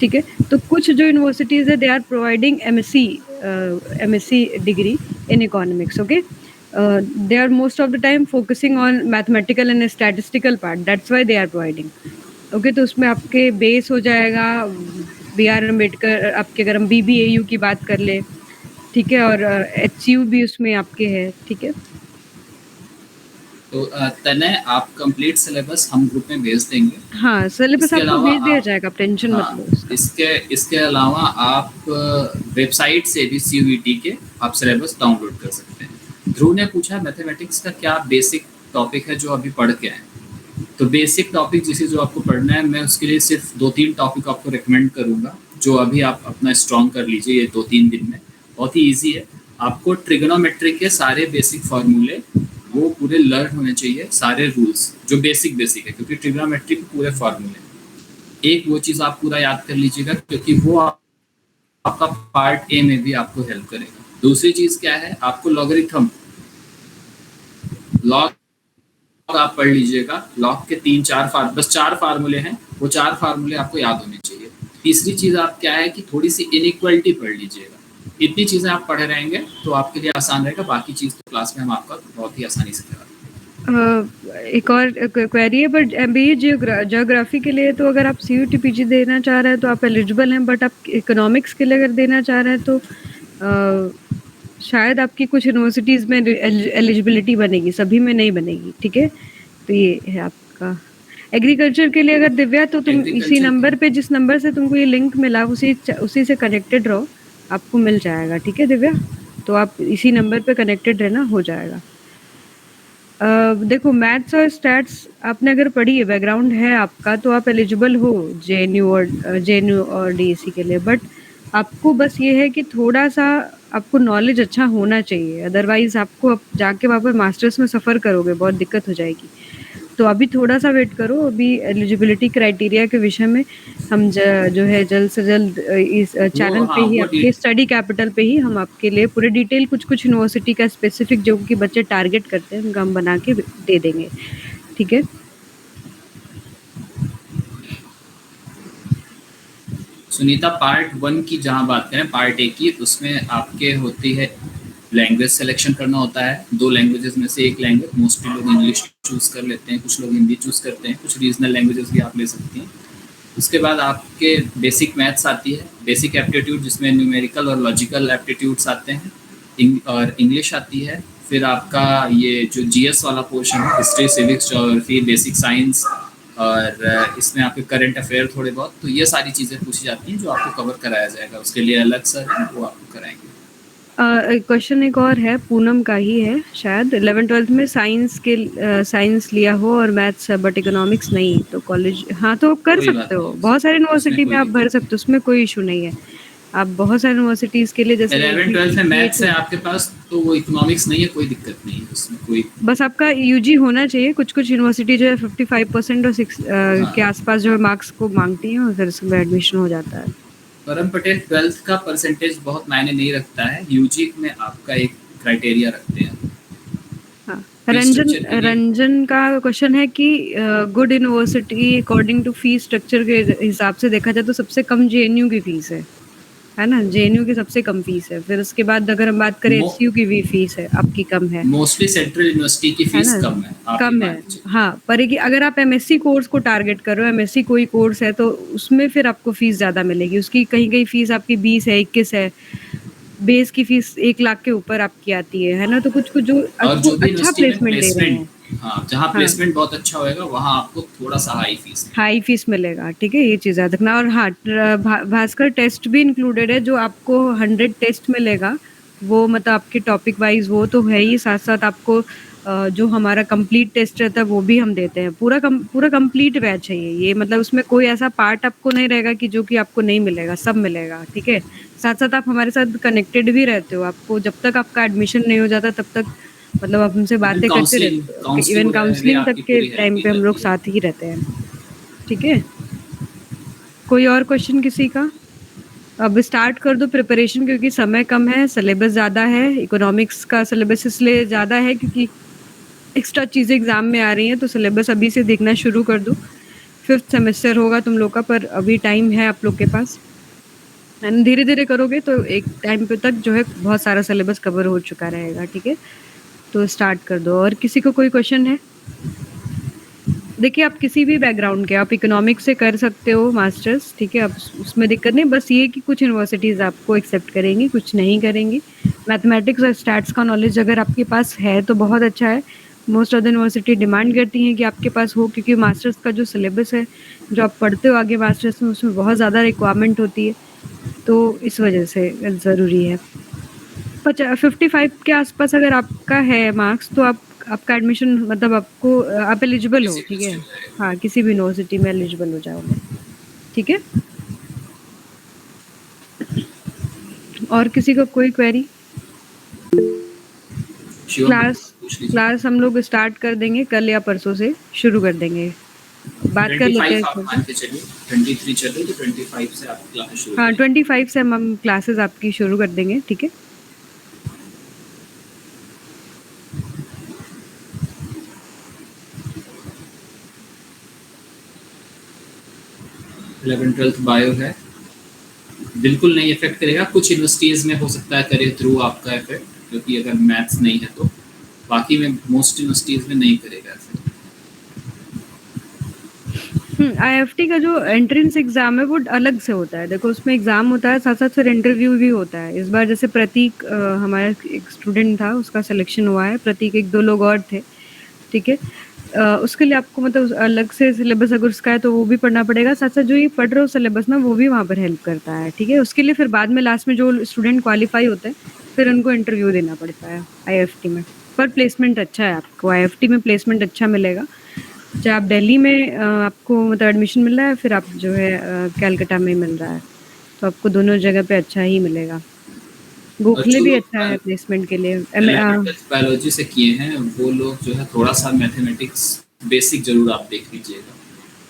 ठीक है। तो कुछ जो यूनिवर्सिटीज़ है they are providing MSc degree in economics, okay. They are most of the time focusing on mathematical and statistical part, that's why they are providing, okay। तो उसमें आपके बेस हो जाएगा BR अम्बेडकर, आपके अगर हम BBAU की बात कर ले, ठीक है, और HCU भी उसमें आपके है, ठीक है।
तो तनय आप कंप्लीट सिलेबस हम ग्रुप में भेज देंगे।
हाँ, सिलेबस
इसके
आपको
अलावा
भेज दिया
आप
जाएगा, आप टेंशन मत
हाँ,
लो उसका।
इसके अलावा आप वेबसाइट से भी CUET के आप सिलेबस डाउनलोड कर सकते हैं। ध्रुव ने पूछा मैथमेटिक्स का क्या बेसिक टॉपिक है जो अभी पढ़ के आए। तो बेसिक टॉपिक जिसे जो आपको पढ़ना है, मैं उसके लिए सिर्फ 2-3 टॉपिक आपको रिकमेंड करूँगा जो अभी आप अपना स्ट्रॉन्ग कर लीजिए ये 2-3 दिन में। बहुत ही ईजी है। आपको ट्रिग्नोमेट्री के सारे बेसिक फार्मूले वो पूरे लर्न होने चाहिए, सारे रूल्स जो बेसिक है, क्योंकि ट्रिग्नोमेट्री के पूरे फार्मूले एक वो चीज़ आप पूरा याद कर लीजिएगा, क्योंकि वो आपका पार्ट ए में भी आपको हेल्प करेगा। दूसरी चीज़ क्या है, आपको लॉगरिथम लॉग आप पढ़ लीजिएगा। लॉग के 3-4 बस 4 फार्मूले हैं, वो 4 फार्मूले आपको याद होने चाहिए। तीसरी चीज़ आप क्या है कि थोड़ी सी इनइक्वालिटी पढ़ लीजिएगा। इतनी चीज़ें आप पढ़े रहेंगे तो आपके लिए आसान रहेगा। बाकी चीज़ तो क्लास में हम आपका बहुत ही आसानी से करा।
एक और क्वेरी है, बट MBA ज्योग्राफी के लिए तो अगर आप CUT PG देना चाह रहे हैं तो आप एलिजिबल हैं, बट आप इकोनॉमिक्स के लिए अगर देना चाह रहे हैं तो शायद आपकी कुछ यूनिवर्सिटीज़ में एलिजिबिलिटी बनेगी, सभी में नहीं बनेगी, ठीक है। तो ये है आपका एग्रीकल्चर के लिए। अगर दिव्या तो तुम इसी नंबर पे, जिस नंबर से तुमको ये लिंक मिला उसी से कनेक्टेड रहो, आपको मिल जाएगा, ठीक है दिव्या। तो आप इसी नंबर पे कनेक्टेड रहना, हो जाएगा। देखो मैथ्स और स्टैट्स आपने अगर पढ़ी है, बैकग्राउंड है आपका, तो आप एलिजिबल हो JNU और DAC के लिए। बट आपको बस ये है कि थोड़ा सा आपको नॉलेज अच्छा होना चाहिए, अदरवाइज आपको अब जाके वहाँ पर मास्टर्स में सफ़र करोगे, बहुत दिक्कत हो जाएगी। तो अभी थोड़ा सा वेट करो। अभी एलिजिबिलिटी क्राइटेरिया के विषय में हम जो है जल्द से जल्द इस चैनल पे ही, आपके स्टडी कैपिटल पे ही हम आपके लिए पूरे डिटेल कुछ यूनिवर्सिटी का स्पेसिफिक जो कि बच्चे टारगेट करते हैं उनका हम बना के दे देंगे, ठीक है।
सुनीता, पार्ट 1 की जहाँ बात करें, पार्ट 1 की, उसमें आपके होती है लैंग्वेज सिलेक्शन करना होता है। 2 लैंग्वेजेस में से एक लैंग्वेज, मोस्टली लोग इंग्लिश चूज़ कर लेते हैं, कुछ लोग हिंदी चूज़ करते हैं, कुछ रीजनल लैंग्वेजेस भी आप ले सकती हैं। उसके बाद आपके बेसिक मैथ्स आती है, बेसिक एप्टीट्यूड जिसमें न्यूमेरिकल और लॉजिकल एप्टीट्यूड्स आते हैं, और इंग्लिश आती है। फिर आपका ये जो GS वाला पोर्शन है, history, civics, geography, basic science, और इसमें आपके करंट अफेयर थोड़े बहुत, तो ये सारी चीज़ें पूछी जाती हैं जो आपको कवर कराया जाएगा। उसके लिए अलग सर है, वो आपको कराएंगे।
क्वेश्चन एक और है, पूनम का ही है शायद। 11th-12th में साइंस लिया हो और मैथ्स बट इकोनॉमिक्स नहीं, तो कॉलेज, हाँ तो कर सकते हो, बहुत सारे यूनिवर्सिटी में आप भर सकते हो, उसमें कोई इशू नहीं है। आप बहुत सारे यूनिवर्सिटीज़ के लिए, जैसे
11th-12th में मैथ्स है आपके पास, तो वो इकोनॉमिक्स नहीं है, कोई दिक्कत नहीं है उसमें, कोई
बस आपका UG होना चाहिए। कुछ यूनिवर्सिटी जो है 55% और 6 के आसपास जो है मार्क्स को मांगती हैं और फिर उसमें एडमिशन हो जाता है।
परम पटेल, 12th का परसेंटेज बहुत मायने नहीं रखता है, UG में आपका एक क्राइटेरिया रखते हैं।
हाँ, रंजन का क्वेश्चन है कि good university according to fees structure के हिसाब से देखा जाए तो सबसे कम JNU की फीस है ना, JNU की सबसे कम फीस है। फिर उसके बाद अगर हम बात करें SU की भी फीस है आपकी कम है।
मोस्टली सेंट्रल यूनिवर्सिटी की फीस कम है।
हाँ, पर अगर आप MSc कोर्स को टारगेट कर रहे हो, MSc कोई कोर्स है, तो उसमें फिर आपको फीस ज़्यादा मिलेगी। उसकी कहीं फीस आपकी 20 है, 21 है, बेस की फीस 1 लाख के ऊपर आपकी आती है ना। तो कुछ जो अच्छा प्लेसमेंट दे रहे हैं,
हाँ, जहाँ प्लेसमेंट बहुत अच्छा होएगा वहाँ आपको थोड़ा सा हाई फीस मिलेगा,
ठीक है, ये चीज़ याद रखना। और हाँ, भास्कर टेस्ट भी इंक्लूडेड है, जो आपको 100 टेस्ट मिलेगा, वो मतलब आपके टॉपिक वाइज वो तो है ही, साथ साथ आपको जो हमारा कंप्लीट टेस्ट रहता है वो भी हम देते हैं। पूरा कंप्लीट बैच है ये, मतलब उसमें कोई ऐसा पार्ट आपको नहीं रहेगा कि जो कि आपको नहीं मिलेगा, सब मिलेगा, ठीक है। साथ साथ आप हमारे साथ कनेक्टेड भी रहते हो। आपको जब तक आपका एडमिशन नहीं हो जाता तब तक मतलब आप हमसे बातें करते रहते हो, इवन काउंसलिंग तक के टाइम पे हम लोग साथ ही रहते हैं, ठीक है। कोई और क्वेश्चन किसी का? अब स्टार्ट कर दो प्रिपरेशन, क्योंकि समय कम है, सिलेबस ज़्यादा है। इकोनॉमिक्स का सिलेबस इसलिए ज़्यादा है क्योंकि एक्स्ट्रा चीज़ें एग्ज़ाम में आ रही हैं, तो सिलेबस अभी से देखना शुरू कर दो। 5th सेमेस्टर होगा तुम लोग का, पर अभी टाइम है आप लोग के पास, एंड धीरे धीरे करोगे तो एक टाइम पे तक जो है बहुत सारा सिलेबस कवर हो चुका रहेगा, ठीक है। तो स्टार्ट कर दो। और किसी को कोई क्वेश्चन है? देखिए, आप किसी भी बैकग्राउंड के, आप इकोनॉमिक्स से कर सकते हो मास्टर्स, ठीक है, अब उसमें दिक्कत नहीं। बस ये कि कुछ यूनिवर्सिटीज़ आपको एक्सेप्ट करेंगी, कुछ नहीं करेंगी। मैथमेटिक्स और स्टैट्स का नॉलेज अगर आपके पास है तो बहुत अच्छा है, most of the university demand करती हैं कि आपके पास हो, क्योंकि मास्टर्स का जो सिलेबस है, जो आप पढ़ते हो आगे मास्टर्स में, उसमें बहुत ज़्यादा रिक्वायरमेंट होती है, तो इस वजह से ज़रूरी है। 55 के आसपास अगर आपका है मार्क्स, तो आपका एडमिशन मतलब आपको आप एलिजिबल हो, ठीक है? हाँ, किसी भी यूनिवर्सिटी में एलिजिबल हो जाओगे, ठीक है? और किसी को कोई क्वेरी? क्लास हम लोग स्टार्ट कर देंगे कल या परसों से शुरू कर देंगे, बात कर लेते हैं।
23 चलो तो 25 से आप क्लास शुरू।
हाँ, 25 से हम क्लासेस आपकी शुरू कर देंगे, ठीक है?
इलेवन ट्वेल्थ बायो है, बिल्कुल नहीं इफेक्ट करेगा। कुछ यूनिवर्सिटीज में हो सकता है करे थ्रू आपका इफेक्ट, क्योंकि अगर मैथ्स नहीं है तो, बाकी में मोस्ट यूनिवर्सिटीज में नहीं करेगा इफेक्ट।
आईएफटी का जो एंट्रेंस एग्जाम है वो अलग से होता है। देखो, उसमें एग्जाम होता है, साथ साथ फिर इंटरव्यू भी होता है। इस बार जैसे प्रतीक हमारा एक स्टूडेंट था, उसका सिलेक्शन हुआ है। प्रतीक, एक दो लोग और थे, ठीक है? उसके लिए आपको मतलब अलग से सिलेबस अगर उसका है तो वो भी पढ़ना पड़ेगा। साथ साथ जो ये पढ़ रहे हो सिलेबस ना, वो भी वहाँ पर हेल्प करता है, ठीक है? उसके लिए फिर बाद में लास्ट में जो स्टूडेंट क्वालिफाई होते हैं, फिर उनको इंटरव्यू देना पड़ता है आईएफटी में। पर प्लेसमेंट अच्छा है, आपको आईएफटी में प्लेसमेंट अच्छा मिलेगा। चाहे आप दिल्ली में आपको मतलब एडमिशन मिल रहा है, फिर आप जो है कैलकाटा में मिल रहा है, तो आपको दोनों जगह पे अच्छा ही मिलेगा। गोखले भी अच्छा है प्लेसमेंट के लिए।
बायोलॉजी से किए हैं वो लोग जो है, थोड़ा सा मैथमेटिक्स बेसिक जरूर आप देख लीजिएगा,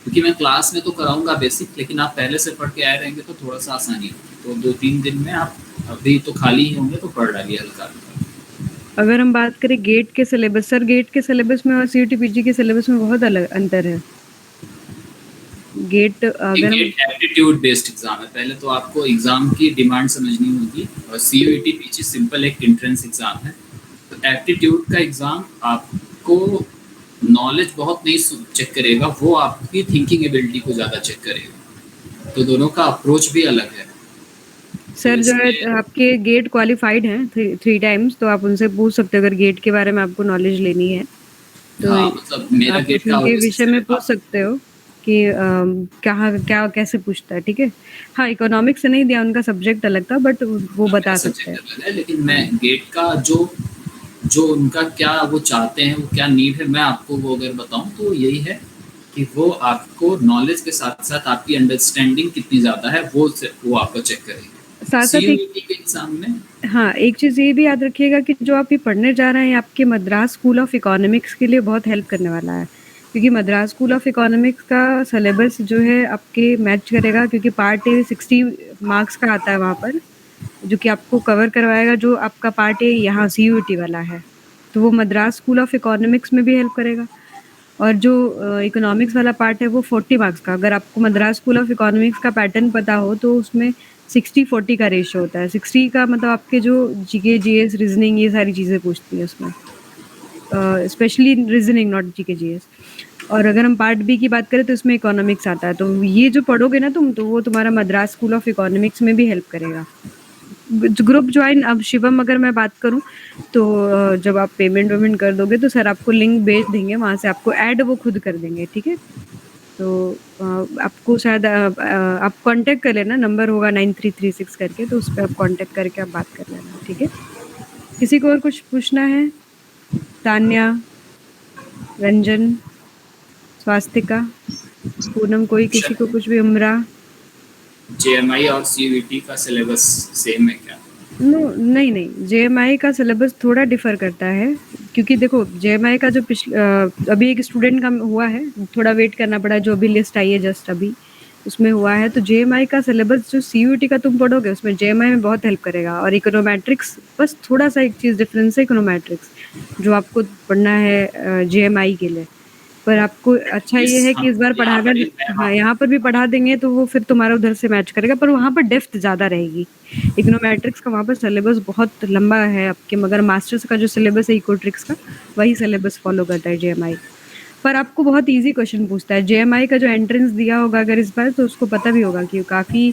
क्योंकि मैं क्लास में तो कराऊंगा बेसिक, लेकिन आप पहले से पढ़ के आए रहेंगे तो थोड़ा सा आसानी होगी। तो 2-3 दिन में आप अभी तो खाली ही होंगे तो पढ़ डालिए हल्का।
अगर हम बात करें गेट के सिलेबस, सर गेट के सिलेबस में और सीयूटी पीजी के सिलेबस में बहुत अलग अंतर है। गेट अगर
एप्टीट्यूड बेस्ड एग्जाम है, पहले तो आपको एग्जाम की डिमांड समझनी होगी, और सीयूटी पीजी सिंपल एक एंट्रेंस एग्जाम है। तो एप्टीट्यूड का एग्जाम आपको नॉलेज बहुत नहीं चेक करेगा, वो आपकी थिंकिंग एबिलिटी को ज़्यादा चेक करेगा। तो दोनों का अप्रोच भी अलग है।
सर जो है आपके गेट क्वालिफाइड हैं 3 टाइम्स, तो आप उनसे पूछ सकते हो अगर गेट के बारे में आपको नॉलेज लेनी है तो।
हाँ, मतलब मेरा गेट का
विषय में पूछ सकते हो कि क्या कैसे पूछता है, ठीक है? हाँ, इकोनॉमिक्स से नहीं दिया, उनका सब्जेक्ट अलग था, बट वो बता सकते हैं।
लेकिन मैं गेट का जो उनका क्या वो चाहते हैं, वो क्या नीड है, मैं आपको वो अगर बताऊं तो यही है कि वो आपको नॉलेज के साथ साथ आपकी अंडरस्टैंडिंग कितनी ज़्यादा है वो आपको चेक करेगी
साथ साथ
के एग्जाम में।
हाँ, एक चीज़ ये भी याद रखिएगा कि जो आप ये पढ़ने जा रहे हैं, आपके मद्रास स्कूल ऑफ इकोनॉमिक्स के लिए बहुत हेल्प करने वाला है, क्योंकि मद्रास स्कूल ऑफ इकोनॉमिक्स का सिलेबस जो है आपके मैच करेगा, क्योंकि पार्ट ए 60 मार्क्स का आता है वहाँ पर, जो कि आपको कवर करवाएगा जो आपका पार्ट ए यहाँ सीयूईटी वाला है। तो वो मद्रास स्कूल ऑफ इकोनॉमिक्स में भी हेल्प करेगा। और जो इकोनॉमिक्स वाला पार्ट है वो 40 मार्क्स का। अगर आपको मद्रास स्कूल ऑफ इकोनॉमिक्स का पैटर्न पता हो तो उसमें 60-40 का रेशियो होता है। 60 का मतलब आपके जो जीके जीएस रीजनिंग ये सारी चीज़ें पूछती हैं उसमें, specially reasoning, not GK GS. और अगर हम पार्ट बी की बात करें तो इसमें इकोनॉमिक्स आता है। तो ये जो पढ़ोगे ना तुम, तो वो तुम्हारा मद्रास स्कूल ऑफ इकोनॉमिक्स में भी हेल्प करेगा। ग्रुप ज्वाइन, अब शिवम अगर मैं बात करूं तो जब आप पेमेंट कर दोगे तो सर आपको लिंक भेज देंगे, वहाँ से आपको ऐड वो खुद कर देंगे, ठीक है? तो आपको शायद आप कांटेक्ट कर लेना, नंबर होगा 9336 करके, तो उस पर आप कांटेक्ट करके आप बात कर लेना, ठीक है? किसी को और कुछ पूछना है? तान्या, रंजन, स्वास्तिका, पूनम, कोई किसी को कुछ भी? उमरा,
जेएमआई और सीयूईटी का सिलेबस सेम है क्या?
नहीं, जेएमआई का सिलेबस थोड़ा डिफर करता है, क्योंकि देखो जेएमआई का जो अभी एक स्टूडेंट का हुआ है, थोड़ा वेट करना पड़ा, जो अभी लिस्ट आई है जस्ट अभी उसमें हुआ है। तो जेएमआई का सिलेबस जो सीयूईटी का तुम पढ़ोगे उसमें जेएमआई में बहुत हेल्प करेगा। और इकोनोमेट्रिक्स, बस थोड़ा सा एक चीज़ डिफरेंस है, इकोनोमेट्रिक्स जो आपको पढ़ना है जेएमआई के लिए। पर आपको अच्छा ये है कि इस बार पढ़ाकर, हाँ, यहाँ पर भी पढ़ा देंगे तो वो फिर तुम्हारा उधर से मैच करेगा, पर वहाँ पर डेप्थ ज़्यादा रहेगी। इकोनोमेट्रिक्स का वहाँ पर सिलेबस बहुत लंबा है आपके, मगर मास्टर्स का जो सिलेबस है इकोट्रिक्स का, वही सिलेबस फॉलो करता है जेएमआई। पर आपको बहुत इजी क्वेश्चन पूछता है। जेएमआई का जो एंट्रेंस दिया होगा अगर इस बार, तो उसको पता भी होगा कि काफ़ी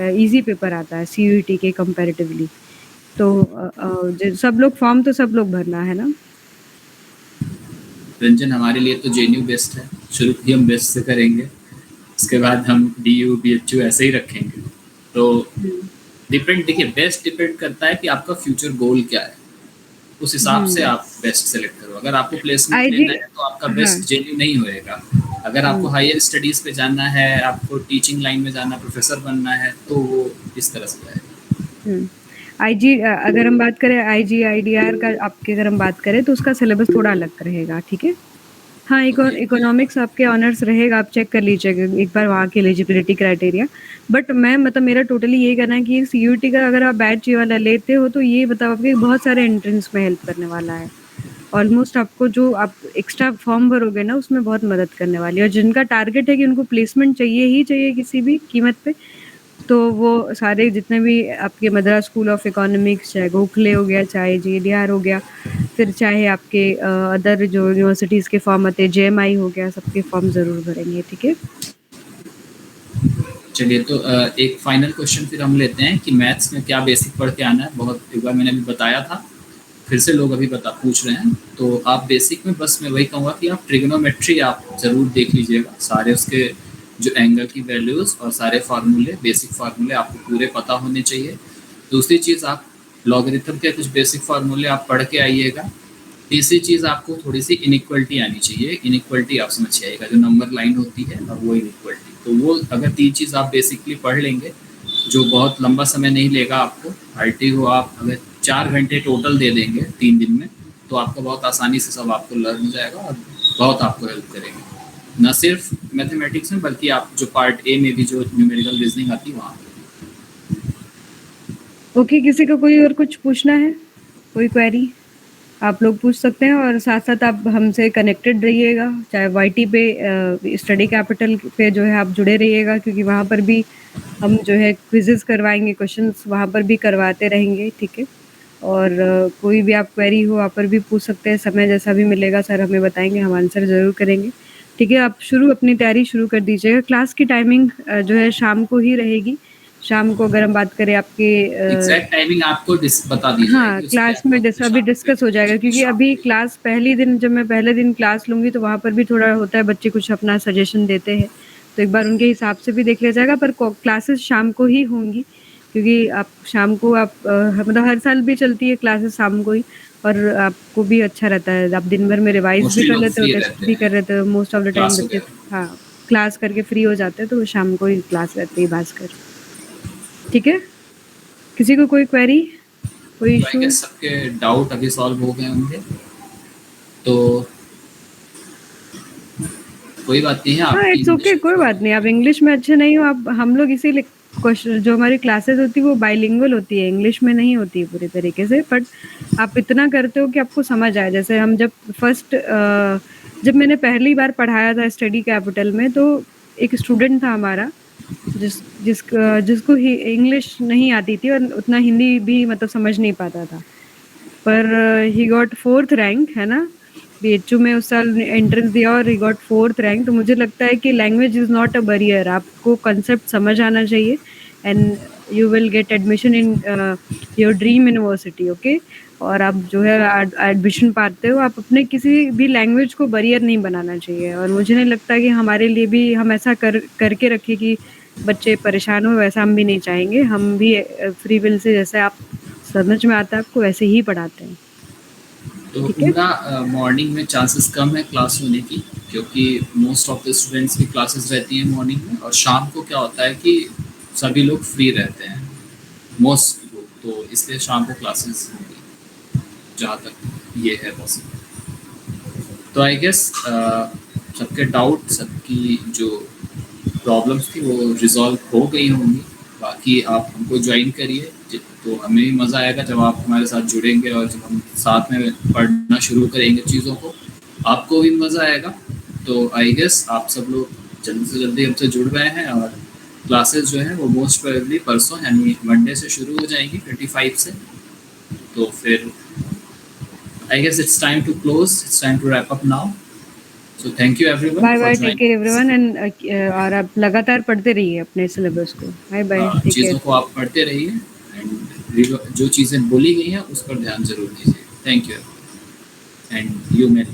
इजी पेपर आता है सीयूईटी के कंपैरेटिवली। तो सब लोग फॉर्म तो सब लोग भरना है ना?
रंजन हमारे लिए तो जेएनयू बेस्ट है, शुरू ही हम बेस्ट से करेंगे, उसके बाद हम डीयू बीएचयू ऐसे ही रखेंगे। तो देखिए बेस्ट डिपेंड करता है कि आपका फ्यूचर गोल क्या है, उस हिसाब से आप बेस्ट सेलेक्ट करो। अगर आपको प्लेसमेंट लेना है तो आपका बेस्ट जेएनयू नहीं होएगा। अगर आपको हायर स्टडीज पे जाना है, आपको टीचिंग लाइन में जाना, प्रोफेसर बनना है, तो वो इस तरह से जाएगा।
आईजी अगर हम बात करें आईजीआईडीआर का, आपके अगर हम बात करें तो उसका सिलेबस थोड़ा अलग रहेगा, ठीक है। हाँ, इकोनॉमिक्स आपके ऑनर्स रहेगा, आप चेक कर लीजिएगा एक बार वहाँ की एलिजिबिलिटी क्राइटेरिया। बट मैं मतलब मेरा टोटली ये कहना है कि सीयूटी का अगर आप बैच ये वाला लेते हो तो ये मतलब आपके बहुत सारे एंट्रेंस में हेल्प करने वाला है। ऑलमोस्ट आपको जो आप एक्स्ट्रा फॉर्म भरोगे ना उसमें बहुत मदद करने वाली है। और जिनका टारगेट है कि उनको प्लेसमेंट चाहिए ही चाहिए किसी भी कीमत पे, तो वो सारे जितने भी आपके मद्रास स्कूल ऑफ इकोनॉमिक्स, चाहे गोखले हो गया, चाहे जीडीआर हो गया, फिर चाहे आपके अदर जो यूनिवर्सिटीज़ के फॉर्म आते हैं, जेएमआई हो गया, सबके फॉर्म ज़रूर भरेंगे, ठीक है।
चलिए, तो एक फाइनल क्वेश्चन फिर हम लेते हैं कि मैथ्स में क्या बेसिक पढ़ के आना है। बहुत एक बार मैंने भी बताया था, फिर से लोग अभी पूछ रहे हैं। तो आप बेसिक में बस मैं वही कहूँगा कि आप ट्रिग्नोमेट्री आप ज़रूर देख लीजिएगा, सारे उसके जो एंगल की वैल्यूज़ और सारे फार्मूले, बेसिक फार्मूले आपको पूरे पता होने चाहिए। दूसरी चीज़, आप लॉगरिथम के कुछ बेसिक फार्मूले आप पढ़ के आइएगा। तीसरी चीज़, आपको थोड़ी सी इनइक्वलिटी आनी चाहिए। इनइक्वलिटी आप समझ आइएगा, जो नंबर लाइन होती है और वो इनइक्वलिटी। तो वो अगर 3 चीज़ आप बेसिकली पढ़ लेंगे, जो बहुत लंबा समय नहीं लेगा आपको। आरटी को आप अगर 4 घंटे टोटल दे देंगे 3 दिन में, तो आपका बहुत आसानी से सब आपको लर्न हो जाएगा और बहुत आपको हेल्प करेंगे, न सिर्फ मैथमेटिक्स में बल्कि आप जो पार्ट ए में भी जो न्यूमेरिकल रीजनिंग आती है वहाँ।
ओके, किसी को कोई और कुछ पूछना है, कोई क्वेरी आप लोग पूछ सकते हैं। और साथ साथ आप हमसे कनेक्टेड रहिएगा, चाहे वाईटी पे स्टडी कैपिटल पे जो है आप जुड़े रहिएगा, क्योंकि वहाँ पर भी हम जो है क्विजेस करवाएंगे, क्वेश्चंस वहाँ पर भी करवाते रहेंगे, ठीक है। और कोई भी आप क्वेरी हो वहाँ पर भी पूछ सकते हैं, समय जैसा भी मिलेगा सर हमें बताएंगे, हम आंसर ज़रूर करेंगे, ठीक है। आप अपनी तैयारी शुरू कर दीजिएगा। क्लास की टाइमिंग जो है शाम को ही रहेगी। शाम को अगर हम बात करें आपके
एग्जैक्ट टाइमिंग आपको बता दी जाएगी।
हाँ, क्लास में अभी डिस्कस हो जाएगा, क्योंकि अभी क्लास पहले दिन क्लास लूँगी तो वहाँ पर भी थोड़ा होता है, बच्चे कुछ अपना सजेशन देते हैं, तो एक बार उनके हिसाब से भी देख लिया जाएगा। पर क्लासेस शाम को ही होंगी, क्योंकि आप शाम को मतलब हर साल भी चलती है क्लासेस शाम को ही, और आपको भी अच्छा रहता है, आप दिन भर में रिवाइज भी कर लेते हो, टेस्ट भी कर लेते हो। मोस्ट ऑफ द टाइम बच्चे हाँ क्लास करके फ्री हो जाते हैं, तो शाम को ही क्लास रहती है भास्कर, ठीक है। किसी को कोई क्वेरी, कोई इशू?
सबके डाउट अभी सॉल्व हो गए होंगे, तो कोई बात नहीं है।
हाँ, इट्स ओके, कोई बात नहीं। आप इंग्लिश में अच्छे नहीं हो, आप हम लोग इसीलिए क्वेश्चन, जो हमारी क्लासेस होती है वो बाइलिंगुअल होती है, इंग्लिश में नहीं होती है पूरी तरीके से, बट आप इतना करते हो कि आपको समझ आए। जैसे हम जब मैंने पहली बार पढ़ाया था स्टडी कैपिटल में, तो एक स्टूडेंट था हमारा जिसको ही इंग्लिश नहीं आती थी और उतना हिंदी भी मतलब समझ नहीं पाता था, पर ही गॉट 4th रैंक, है ना, बीएचयू में उस साल एंट्रेंस दिया और ही गॉट 4th रैंक। तो मुझे लगता है कि language is not a barrier, आपको कंसेप्ट समझ आना चाहिए and you will get admission in your dream university, okay. और आप जो है एडमिशन पाते हो, आप अपने किसी भी लैंग्वेज को बैरियर नहीं बनाना चाहिए। और मुझे नहीं लगता कि हमारे लिए भी हम ऐसा करके रखें कि बच्चे परेशान हो, वैसा हम भी नहीं चाहेंगे। हम भी फ्री विल से, जैसे आप समझ में आता है आपको, वैसे ही पढ़ाते हैं।
तो पूरा मॉर्निंग में चांसेस कम है क्लास होने की, क्योंकि मोस्ट ऑफ द स्टूडेंट्स की क्लासेस रहती हैं मॉर्निंग में, और शाम को क्या होता है कि सभी लोग फ्री रहते हैं, मोस्ट लोग, तो इसलिए शाम को क्लासेस होंगी, जहाँ तक ये है पॉसिबल। तो आई गेस सबके डाउट, सबकी जो प्रॉब्लम्स थी वो रिजॉल्व हो गई होंगी। बाकी आप हमको ज्वाइन करिए, तो हमें भी मज़ा आएगा जब आप हमारे साथ जुड़ेंगे, और जब हम साथ में पढ़ना शुरू करेंगे चीज़ों को, आपको भी मज़ा आएगा। तो आई गेस आप सब लोग जल्दी से जल्दी हमसे जुड़ गए हैं, और क्लासेस जो हैं वो मोस्ट प्रोबेबली परसों यानी मंडे से शुरू हो जाएंगी 25 से। तो फिर I guess it's time to close, it's time to wrap up now. So thank you everyone.
Bye bye, take care everyone, and और आप लगातार पढ़ते रहिए अपने सिलेबस को। Bye bye, take care.
चीज़ों को आप पढ़ते रहिए, एंड जो चीज़ें बोली गई हैं उस पर ध्यान जरूर दीजिए। Thank you, and you may